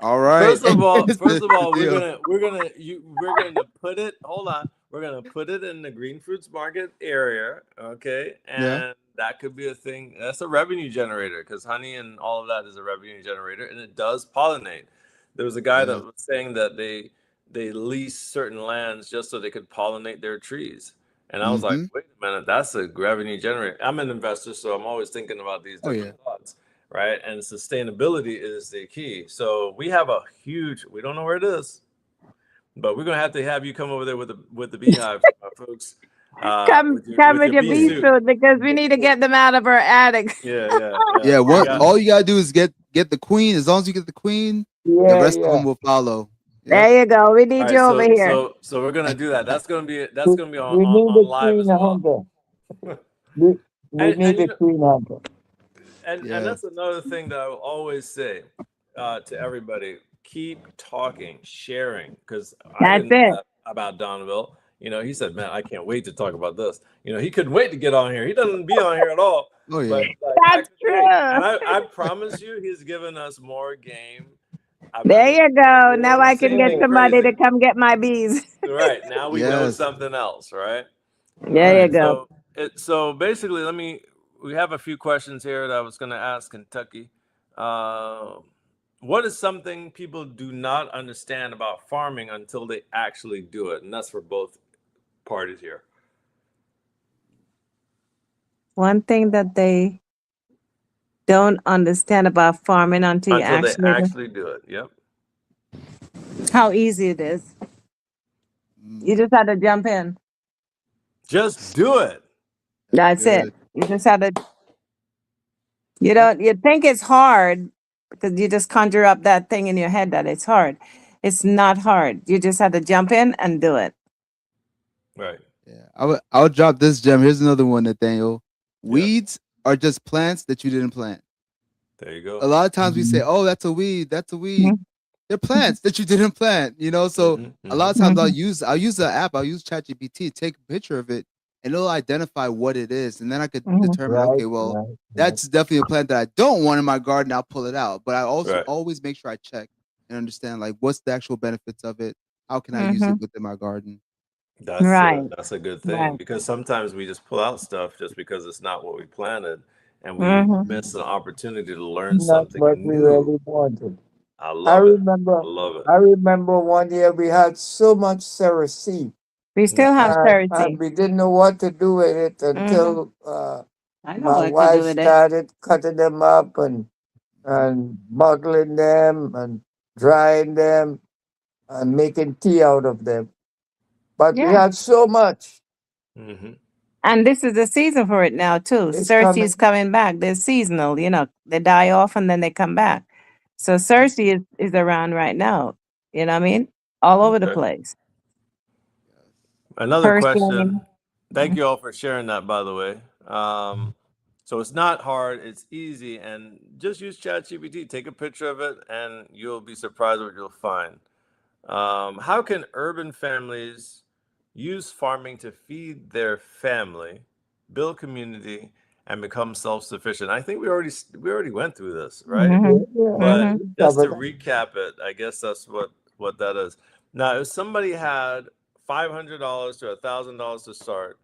All right. First of all, It's the deal. we're gonna put it. Hold on, we're gonna put it in the Green Fruits Market area, okay? And that could be a thing. That's a revenue generator because honey and all of that is a revenue generator, and it does pollinate. There was a guy that was saying that they lease certain lands just so they could pollinate their trees, and I was like, wait a minute, that's a revenue generator. I'm an investor, so I'm always thinking about these different thoughts. Right, and sustainability is the key. So we have a huge. We don't know where it is, but we're gonna have to have you come over there with the beehive, folks. Come with your bee suit because we need to get them out of our attic. Yeah. All you gotta do is get the queen. As long as you get the queen, the rest of them will follow. There you go. We need you over here. So we're gonna do that. That's gonna be on live as well. We need a queen hunter. And that's another thing that I will always say to everybody: keep talking, sharing. Because I didn't know that about Donville. He said, "Man, I can't wait to talk about this." He couldn't wait to get on here. He doesn't be on here at all. Oh yeah, but, that's true. And I promise you, he's given us more game. There you go. Now I can get somebody to come get my bees. Right now we know something else. Right. There you go. So basically, we have a few questions here that I was going to ask Kentucky. What is something people do not understand about farming until they actually do it? And that's for both parties here. One thing that they don't understand about farming until they actually do it. Yep. How easy it is. You just have to jump in. Just do it. That's it. You just have to. You think it's hard because you just conjure up that thing in your head that it's hard. It's not hard. You just have to jump in and do it. Right. Yeah. I'll drop this gem. Here's another one, Nathaniel. Weeds are just plants that you didn't plant. There you go. A lot of times we say, "Oh, that's a weed. That's a weed." They're plants that you didn't plant. So a lot of times I'll use the app. I'll use ChatGPT, take a picture of it, and it'll identify what it is, and then I could determine, that's definitely a plant that I don't want in my garden. I'll pull it out, but I also always make sure I check and understand what's the actual benefits of it. How can I use it within my garden? That's a good thing because sometimes we just pull out stuff just because it's not what we planted, and we miss an opportunity to learn something what new. We really wanted. I love it. I remember one year we had so much cerasee. We still have cerasee. And we didn't know what to do with it until my wife started cutting them up and bottling them and drying them and making tea out of them. But we had so much. And this is the season for it now too. Cersei's coming back. They're seasonal, they die off and then they come back. So Cersei is around right now. You know what I mean? All over the place. Another question. Thank you all for sharing that, by the way. So it's not hard, it's easy, and just use ChatGPT. Take a picture of it, and you'll be surprised what you'll find. How can urban families use farming to feed their family, build community, and become self-sufficient? I think we already went through this, right? But just to recap it, I guess that's what that is. Now, if somebody had $500 to $1,000 to start,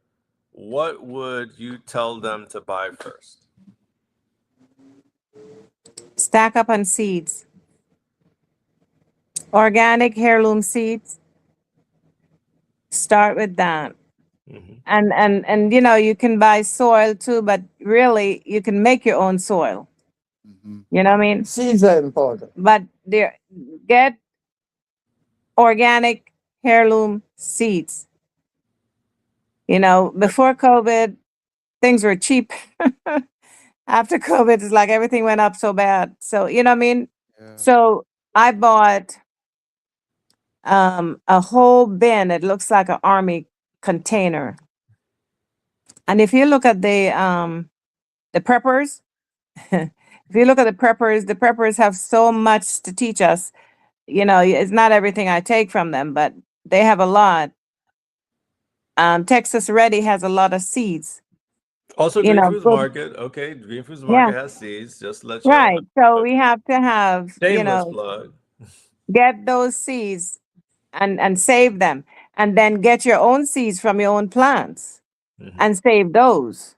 what would you tell them to buy first? Stack up on seeds. Organic heirloom seeds. Start with that. And you can buy soil too, but really you can make your own soil. You know what I mean? Seeds are important. But get organic heirloom seeds. Before COVID, things were cheap. After COVID, it's like everything went up so bad. So, you know what I mean? Yeah. So I bought a whole bin. It looks like an army container. And if you look at the preppers, if you look at the preppers have so much to teach us. It's not everything I take from them, but they have a lot. Texas Ready has a lot of seeds. Also, Green Foods Good, Market. Okay, Green Foods yeah, Market has seeds. Just to let you all know. right. So we have to have, Shameless plug. get those seeds and save them, and then get your own seeds from your own plants and save those.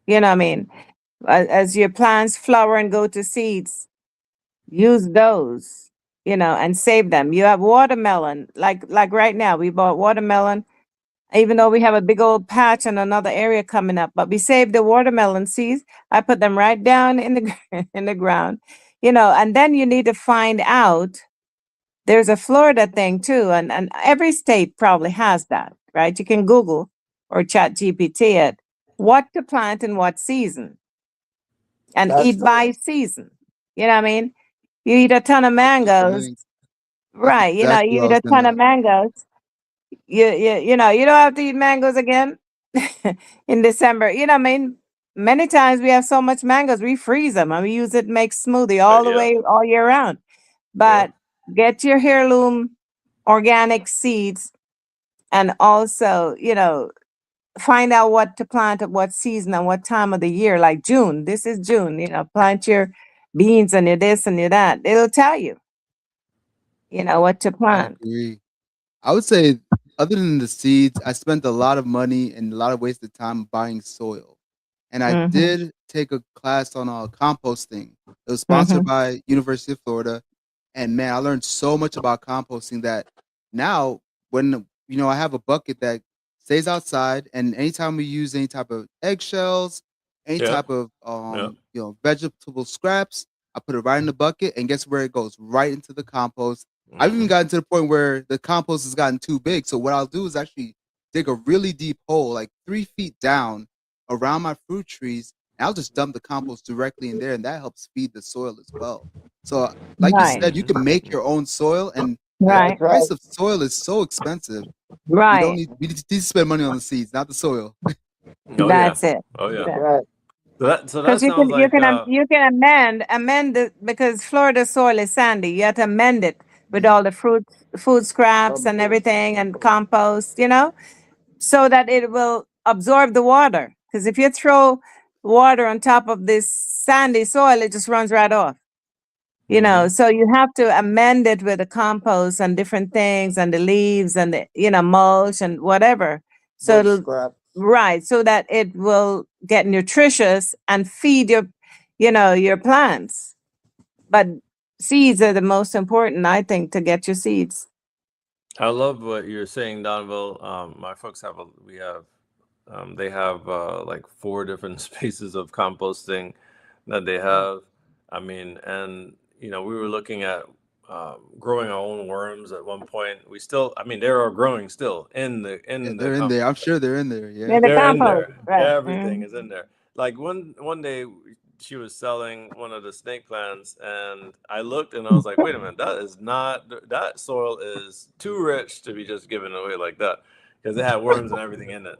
You know what I mean? As your plants flower and go to seeds, use those, and save them. You have watermelon, like right now, we bought watermelon, even though we have a big old patch in another area coming up, but we saved the watermelon seeds. I put them right down in the in the ground, and then you need to find out. There's a Florida thing too, and every state probably has that, right? You can Google or chat GPT it, what to plant in what season, and That's eat by season. You know what I mean? You eat a ton of That's the mangoes, thing. That's right? exactly You what I eat was a ton of gonna. mangoes. You don't have to eat mangoes again in December. You know what I mean? Many times we have so much mangoes, we freeze them and we use it to make smoothie all the Yeah. way, all year round. But get your heirloom organic seeds, and also, find out what to plant at what season and what time of the year. Like June, this is June, plant your beans and your this and your that. It'll tell you, what to I plant. agree. I would say, other than the seeds, I spent a lot of money and a lot of wasted time buying soil. And I Mm-hmm. did take a class on composting. It was sponsored Mm-hmm. by University of Florida, and man, I learned so much about composting that now, when I have a bucket that stays outside, and anytime we use any type of eggshells, any Yeah. type of Yeah. vegetable scraps, I put it right in the bucket, and guess where it goes? Right into the compost. I've even Mhm. gotten to the point where the compost has gotten too big. So what I'll do is actually dig a really deep hole, like 3 feet down, around my fruit trees, and I'll just dump the compost directly in there, and that helps feed the soil as well. So, like you Right. said, you can make your own soil, and the Right. price of soil is so expensive. Right. We need to spend money on the seeds, not the soil. Oh yeah. That's it. Oh yeah. right. So Because that sounds like you can amend it, because Florida soil is sandy. You have to amend it with all the food scraps and everything, and compost, so that it will absorb the water. Because if you throw water on top of this sandy soil, it just runs right off. So you have to amend it with the compost and different things and the leaves and the, mulch and whatever. So Bush it'll, scrap. right, so that it will get nutritious and feed your plants. But seeds are the most important, I think, to get your seeds. I love what you're saying, Donville. My folks they have like 4 different spaces of composting that they have. I mean, and we were looking at growing our own worms at one point. I mean, they are growing still in the Yeah, in the they're in there. compost. I'm sure they're in there. Yeah. In the They're in compost, there. right? Everything is in there. Like one day she was selling one of the snake plants, and I looked and I was like, wait a minute, that soil is too rich to be just given away like that, because it had worms and everything in it.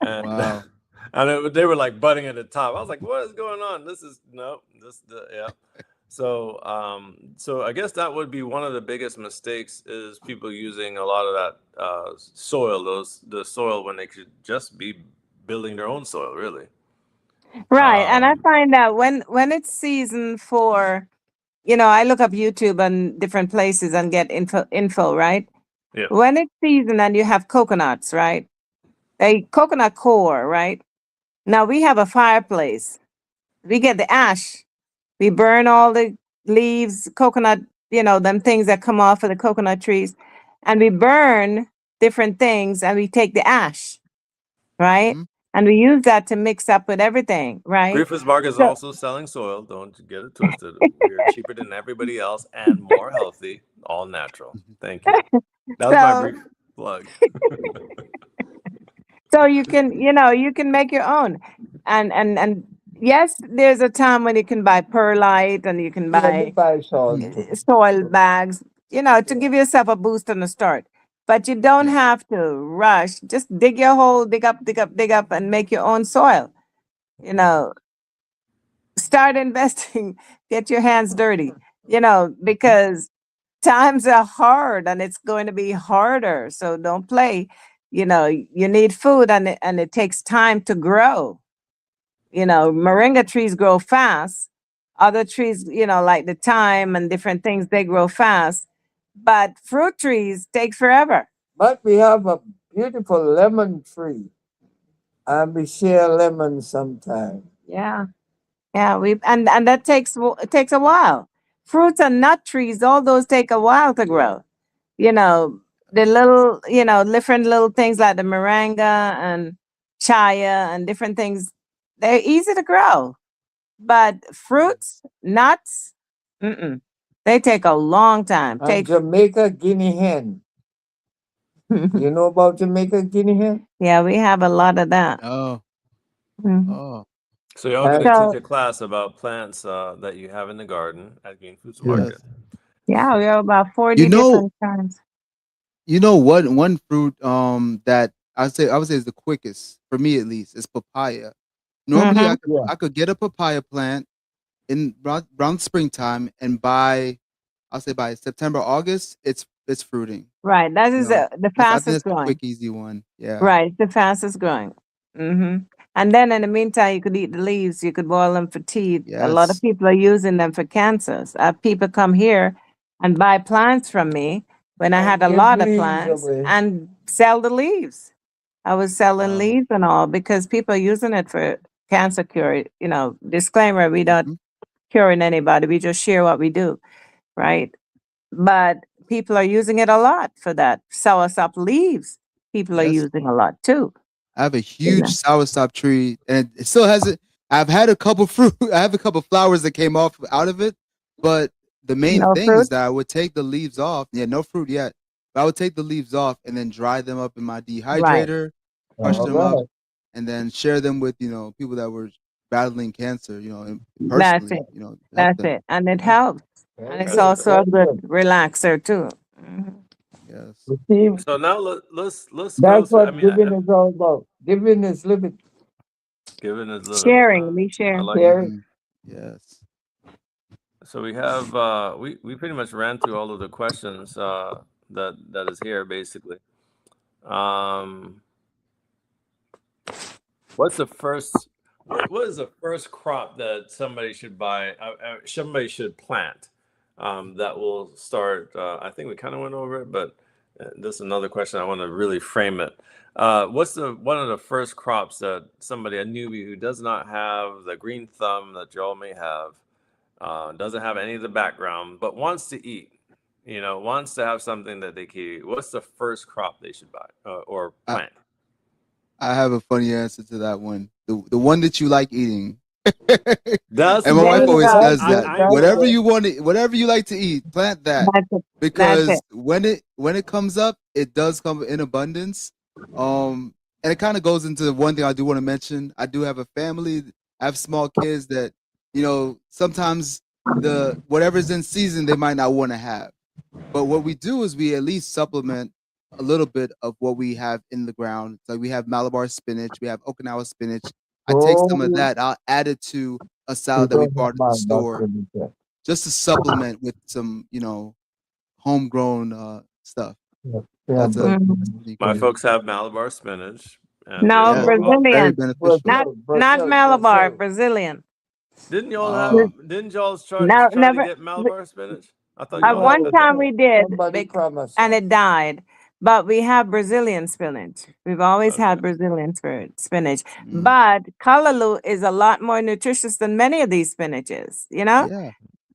And Wow. they were like budding at the top. I was like, what is going on? This is no, yeah. So I guess that would be one of the biggest mistakes, is people using a lot of that soil, the soil, when they could just be building their own soil, really. Right. And I Um, find that when it's season for, I look up YouTube and different places and get info, right? yeah. When it's season and you have coconuts, right? A coconut core, right? Now we have a fireplace. We get the ash. We burn all the leaves, coconut, them things that come off of the coconut trees, and we burn different things and we take the ash, right? Hmm. And we use that to mix up with everything, right? Griffiths Market is So also selling soil. Don't get it twisted. We're cheaper than everybody else and more healthy, all natural. Thank you. That was my so brief plug. So you can, you can make your own. And yes, there's a time when you can buy perlite and you can Yeah, we buy buy salt too. soil bags, to give yourself a boost and a start. But you don't Yeah. have to rush. Just dig your hole, dig up, dig up, dig up, and make your own soil. You know, start investing, get your hands dirty, because times are hard and it's going to be harder. So don't play. You need food and it takes time to grow. Moringa trees grow fast. Other trees, like the thyme and different things, they grow fast. But fruit trees take forever. But we have a beautiful lemon tree, and we share lemons sometimes. Yeah. Yeah, and that it takes a while. Fruits and nut trees, all those take a while to grow. You know, the little, different little things like the moringa and chaya and different things, they're easy to grow. But fruits, nuts, they take a long time. And Jamaica guinea hen. You know about Jamaica guinea hen? Yeah, we have a lot of that. Oh. Mhm. Oh. So y'all gonna So- teach a class about plants that you have in the garden at Green Foods Yes. Market. Yeah, we have about 40 You know- different kinds. You know what? One fruit that I would say is the quickest for me, at least, is papaya. Normally, Mhm. I could get a papaya plant in around springtime, and by September, August, it's fruiting. Right. That is No, the I think fastest that's a growing. quick, easy one. Yeah. Right, the fastest growing. And then in the meantime, you could eat the leaves. You could boil them for tea. A lot of Yes. people are using them for cancers. People come here and buy plants from me when I And had a give lot of leaves plants away. and sell the leaves. I was selling Wow. leaves and all because people are using it for cancer cure. Disclaimer: we don't Mhm. curing anybody. We just share what we do, right? But people are using it a lot for that. Soursop leaves, people are Yes. using a lot too. I have a know. huge soursop tree, and it still has it. I've had a couple fruit. I have a couple flowers that came off out of it, but the main No thing fruit? is that I would take the leaves off. Yeah, no fruit yet, but I would take the leaves off and then dry them up in my dehydrator, crush All them up, right. and then share them with people that were battling cancer. And That's personally, it. help That's them. it. And it Yeah. helps. And it's Very also a Very good relaxer too. Yes. You see, So now let's go that's through. I what mean, giving is all about. Giving is living. giving is living. Sharing, we I share. like it. Sharing. Mhm. Yes. So we have we pretty much ran through all of the questions that is here basically. What's the first? What is the first crop that somebody should buy? Somebody should plant that will start. I think we kind of went over it, but this is another question. I want to really frame it. What's one of the first crops that somebody, a newbie who does not have the green thumb that y'all may have, doesn't have any of the background, but wants to eat? Wants to have something that they can eat. What's the first crop they should buy or I, plant? I have a funny answer to that one. The one that you like eating. That's And my There wife you always go. says I, that I ain't whatever gonna. you want to, whatever you like to eat, plant that, That's it. That's because it. when it comes up, it does come in abundance. And it kind of goes into one thing I do want to mention. I do have a family. I have small kids that sometimes the whatever's in season they might not want to have. But what we do is we at least supplement a little bit of what we have in the ground. So we have Malabar spinach, we have Okinawa spinach. I take some of Oh, that, I'll add it to a we salad that we don't bought have at the my store doctor. just to supplement with some, homegrown stuff. Yeah, That's a Mhm. My great. folks have Malabar spinach, and No, Yes, therefore, very Brazilian. beneficial. Not Malabar, Brazilian. didn't y'all Oh, have? Didn't y'all No, try to never. get Malabar spinach? I thought At y'all had one that. time we did, Somebody promised and us. it died. But we have Brazilian spinach. We've always Okay. had Brazilian spinach. mm, But callaloo is a lot more nutritious than many of these spinaches. yeah,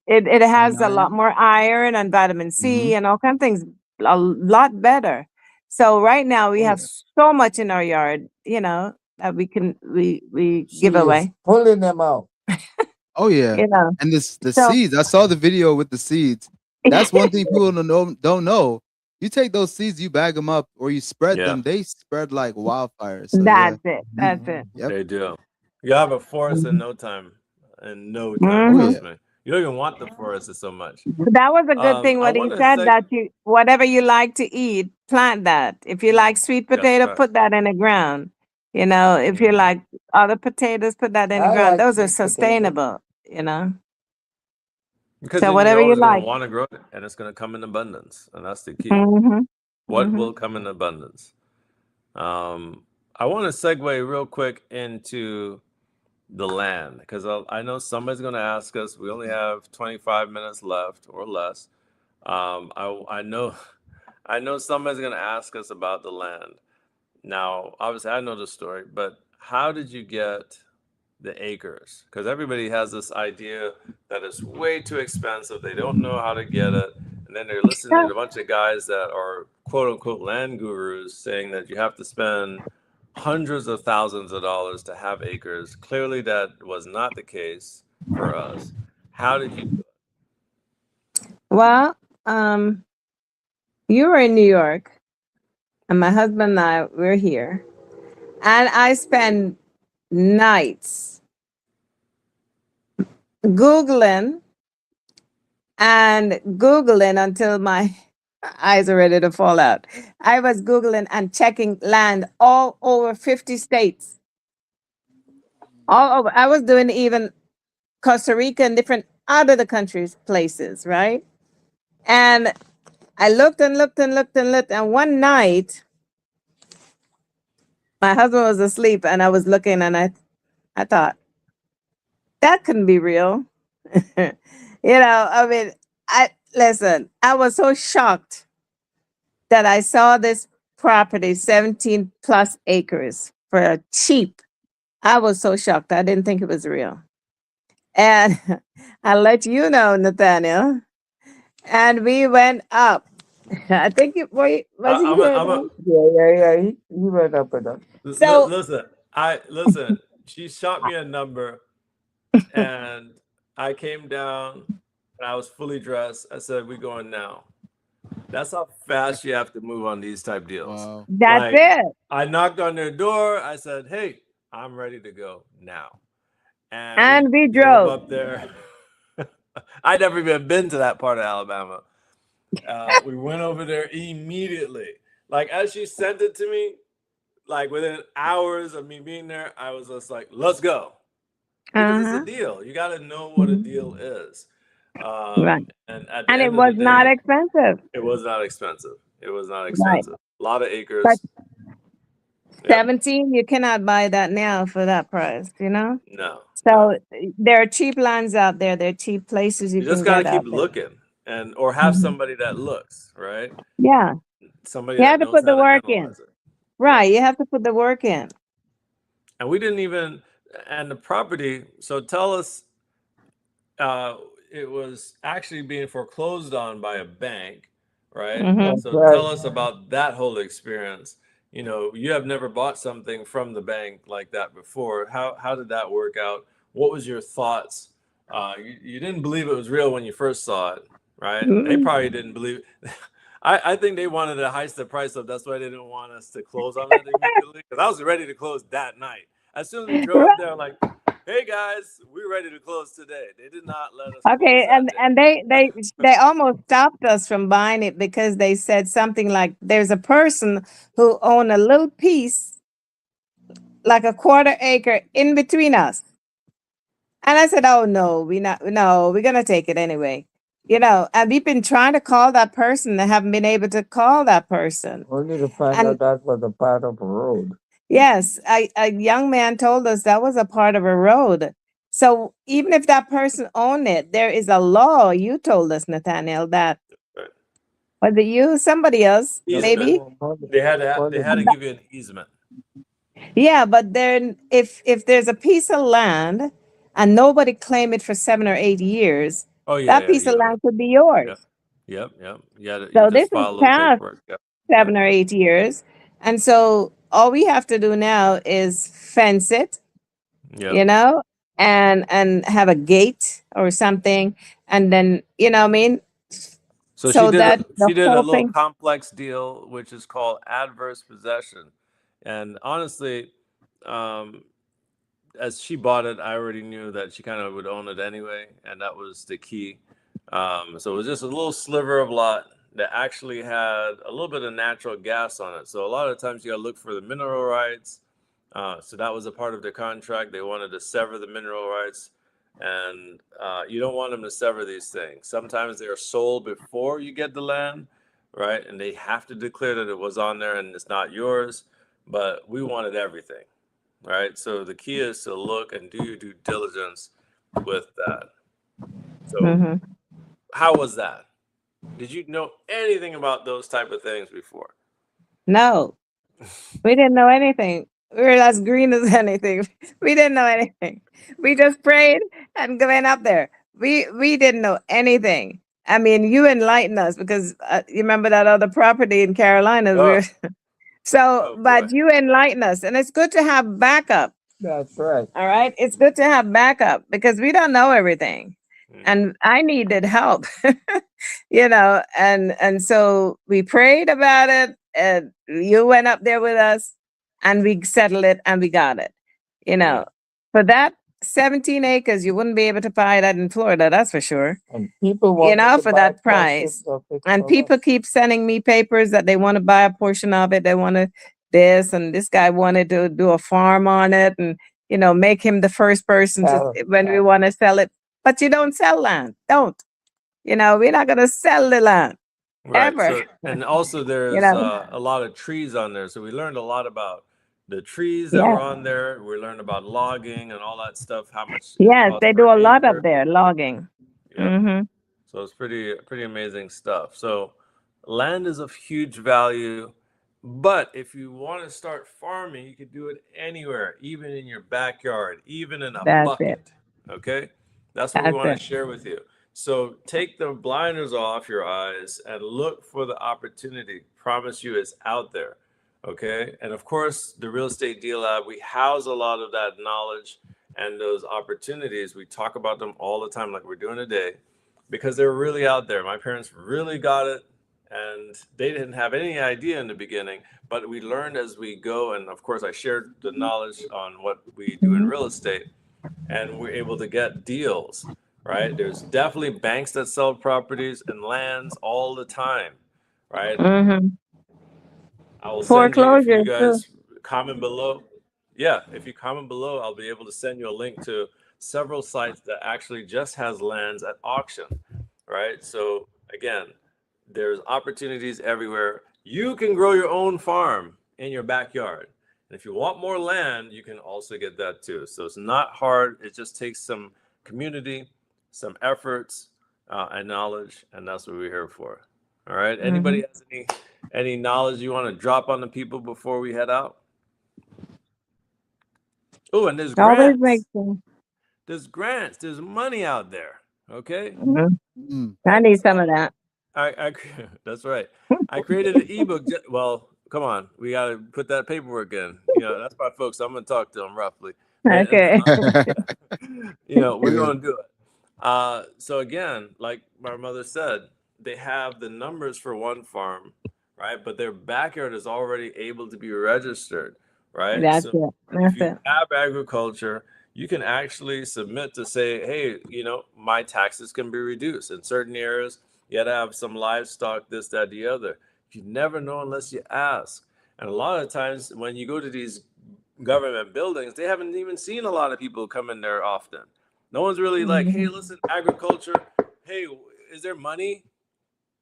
It high has in a lot iron. more iron and vitamin Hmm. C and all kinds of things. A lot better. So right now we Oh have yeah. so much in our yard, that we She give is away. pulling them out. Oh yeah. You know. And the So seeds. I saw the video with the seeds. That's one thing people don't know. you take those seeds, you bag them up, or you spread Yeah. them. They spread like wildfire. So That's it. That's it. Yep. They do. You have a forest in no time. In no time, Oh Mhm. yeah. trust me. You don't even want the forest so much. That was a good thing I what he want to said, say, that you, whatever you like to eat, plant that. If you like sweet that's potato, right. put that in the ground. You know, if you Mhm. like other potatoes, put that in the I ground. like Those are sweet potato. sustainable, you know. Because So then whatever you're you always going like. to want to grow it, and it's going to come in abundance, and that's the key. Mm-hmm. What Mm-hmm. will come in abundance? I want to segue real quick into the land, because I know somebody's going to ask us. We only have 25 minutes left or less. I know I know somebody's going to ask us about the land. Now, obviously, I know the story, but how did you get the acres? Because everybody has this idea that it's way too expensive. They don't know how to get it. And then they're listening to a bunch of guys that are quote unquote land gurus saying that you have to spend hundreds of thousands of dollars to have acres. Clearly, that was not the case for us. How did you do it? Well, you were in New York, and my husband and I were here, and I spent nights Googling and Googling until my eyes are ready to fall out. I was Googling and checking land all over 50 states. All over. I was doing even Costa Rica and different out of the countries places, right? And I looked and looked and looked and looked. And one night, my husband was asleep and I was looking and I thought, that couldn't be real. I mean, I was so shocked that I saw this property, 17 plus acres for cheap. I was so shocked. I didn't think it was real. And I'll let you know, Nathaniel. And we went up. I think it was he I'm a, here I'm a, then? Yeah. He went up and up. So listen. She shot me a number, and I came down, and I was fully dressed. I said, "We going now." That's how fast you have to move on these type deals. Wow. that's Like, it. I knocked on their door. I said, "Hey, I'm ready to go now," and we And we drove drove. up there. I'd never even been to that part of Alabama. We went over there immediately. Like as she sent it to me, like within hours of me being there, I was just like, "Let's go," because it's a Uh-huh. deal. You got to know what a deal is. Right. And at the And it end of the was not day, expensive. it was not expensive. It was not Right. expensive. A lot of But acres. Yep. 17, you cannot buy that now for that price, you know? No. So there are cheap lands out there. There are cheap places you You just can got to get keep out there. looking or have somebody that looks, right? Yeah. Somebody You that have to knows put how the to work in. analyze it. Right. You have to put the work in. And we didn't even, and the property, so tell us, it was actually being foreclosed on by a bank, right? Mhm. So Right. tell us about that whole experience. You have never bought something from the bank like that before. How did that work out? What was your thoughts? You didn't believe it was real when you first saw it, right? They probably didn't believe it. I think they wanted to heist the price up. That's why they didn't want us to close on it immediately. Because I was ready to close that night. As soon as we drove up there, I'm like, "Hey guys, we're ready to close today." They did not let us close Okay, that day. and they almost stopped us from buying it because they said something like, "There's a person who owned a little piece, like a quarter acre, in between us." And I said, "Oh no, we're gonna take it anyway." And we've been trying to call that person and haven't been able to call that person. Only to find And out that was a part of a road. yes, a young man told us that was a part of a road. So even if that person owned it, there is a law. You told us, Nathaniel, that Right. was it you, somebody else, maybe? Easement. They had to give you an easement. Yeah, but then if there's a piece of land and nobody claimed it for 7 or 8 years, Oh yeah, that yeah, piece you of don't land have. could be yours. Yep. You So just this is file a little past paperwork. Yep. 7 or 8 years. And so all we have to do now is fence it, Yep. and have a gate or something. And then, what I mean? So So that the she did a whole little thing. complex deal, which is called adverse possession. And honestly, um, as she bought it, I already knew that she kind of would own it anyway, and that was the key. So it was just a little sliver of lot that actually had a little bit of natural gas on it. So a lot of times you got to look for the mineral rights. So that was a part of their contract. They wanted to sever the mineral rights, and you don't want them to sever these things. Sometimes they are sold before you get the land, right? And they have to declare that it was on there and it's not yours. But we wanted everything, right? So the key is to look and do your due diligence with that. So Hmm. how was that? Did you know anything about those type of things before? No, we didn't know anything. We were as green as anything. We didn't know anything. We just prayed and went up there. We didn't know anything. I mean, you enlightened us because you remember that other property in Carolinas. Oh, So, oh boy. but you enlighten us, and it's good to have backup. That's right. All right, it's good to have backup because we don't know everything, Mhm. and I needed help. And so we prayed about it, and you went up there with us, and we settled it, and we got it. You know, for that 17 acres, you wouldn't be able to buy that in Florida, that's for sure. And people want For that price. And people keep sending me papers that they want to buy a portion of it. They want to this, and this guy wanted to do a farm on it, and make him the first person when we want to sell it. But you don't sell land. Don't. We're not gonna sell the land Right. ever. So, and also there's a lot of trees on there. So we learned a lot about the trees that were Yeah. on there. We learned about logging and all that stuff, how much it Yes, costs they per do a lot acre. up there, logging. Yep. Hmm. So it's pretty amazing stuff. So land is of huge value, but if you want to start farming, you can do it anywhere, even in your backyard, even in a That's it. bucket. Okay? That's what we That's want it. to share with you. So take the blinders off your eyes and look for the opportunity. Promise you it's out there. Okay? And of course, the Real Estate Deal Lab, we house a lot of that knowledge and those opportunities. We talk about them all the time, like we're doing today, because they're really out there. My parents really got it, and they didn't have any idea in the beginning, but we learned as we go. And of course, I shared the knowledge on what we do in real estate, and we're able to get deals, right? There's definitely banks that sell properties and lands all the time, right? Hmm. I will send you, if you Foreclosures too. guys comment below. Yeah, if you comment below, I'll be able to send you a link to several sites that actually just has lands at auction, right? So again, there's opportunities everywhere. You can grow your own farm in your backyard. And if you want more land, you can also get that too. So it's not hard. It just takes some community, some efforts, and knowledge, and that's what we're here for. All right. Anybody has any knowledge you want to drop on the people before we head out? Oh, and there's Always grants. makes sense. There's grants. There's money out there. Okay. Mhm. Mm. I need some of that. That's right. I created an ebook. Well, come on, we got to put that paperwork in. That's my folks. I'm going to talk to them roughly. But, Okay. we're going to do it. So again, like my mother said, they have the numbers for one farm, right? But their backyard is already able to be registered, right? That's So it. if That's you it. have agriculture, you can actually submit to say, hey, my taxes can be reduced in certain areas. You got to have some livestock, this, that, the other. You never know unless you ask. And a lot of times when you go to these government buildings, they haven't even seen a lot of people come in there often. No one's really like, hey, listen, agriculture, hey, is there money?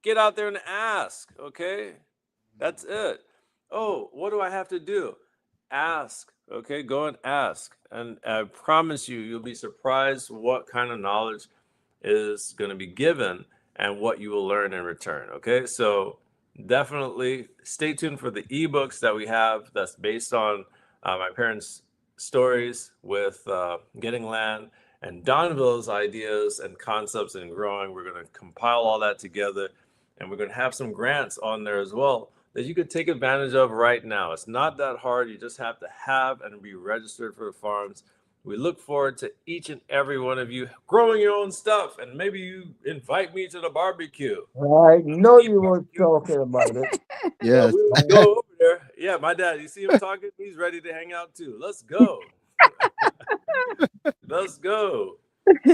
Get out there and ask, okay? That's it. Oh, what do I have to do? Ask, okay? Go and ask. And I promise you, you'll be surprised what kind of knowledge is going to be given and what you will learn in return, okay? So definitely stay tuned for the ebooks that we have that's based on my parents' stories with getting land and Donville's ideas and concepts in growing. We're going to compile all that together, and we're going to have some grants on there as well that you could take advantage of right now. It's not that hard. You just have to have and be registered for the farms. We look forward to each and every one of you growing your own stuff, and maybe you invite me to the barbecue. I know Eat you were barbecue. talking about it. Yeah, Yes. we will go over there. Yeah, my dad, you see him talking? He's ready to hang out too. Let's go. Let's go.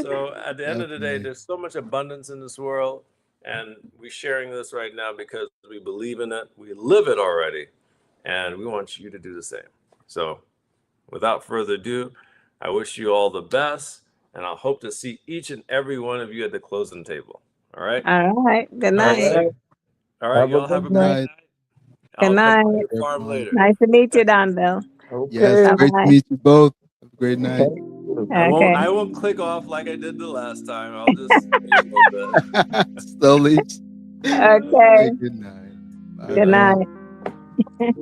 So at the end of the day, Definitely. there's so much abundance in this world, and we're sharing this right now because we believe in it. We live it already, and we want you to do the same. So without further ado, I wish you all the best, and I hope to see each and every one of you at the closing table. All right? All right. Good All right, night. say- all right, Have a y'all have a good great night. night. Good I'll come night. by your farm Everyone. later. Nice to meet you, Don Bill. Yes. Okay. Great to Bye-bye. meet you both. Have a great night. Thank you. Okay. I won't click off like I did the last time. I'll just wait a little bit. Slowly. Okay. Good night. Bye. Good night. night.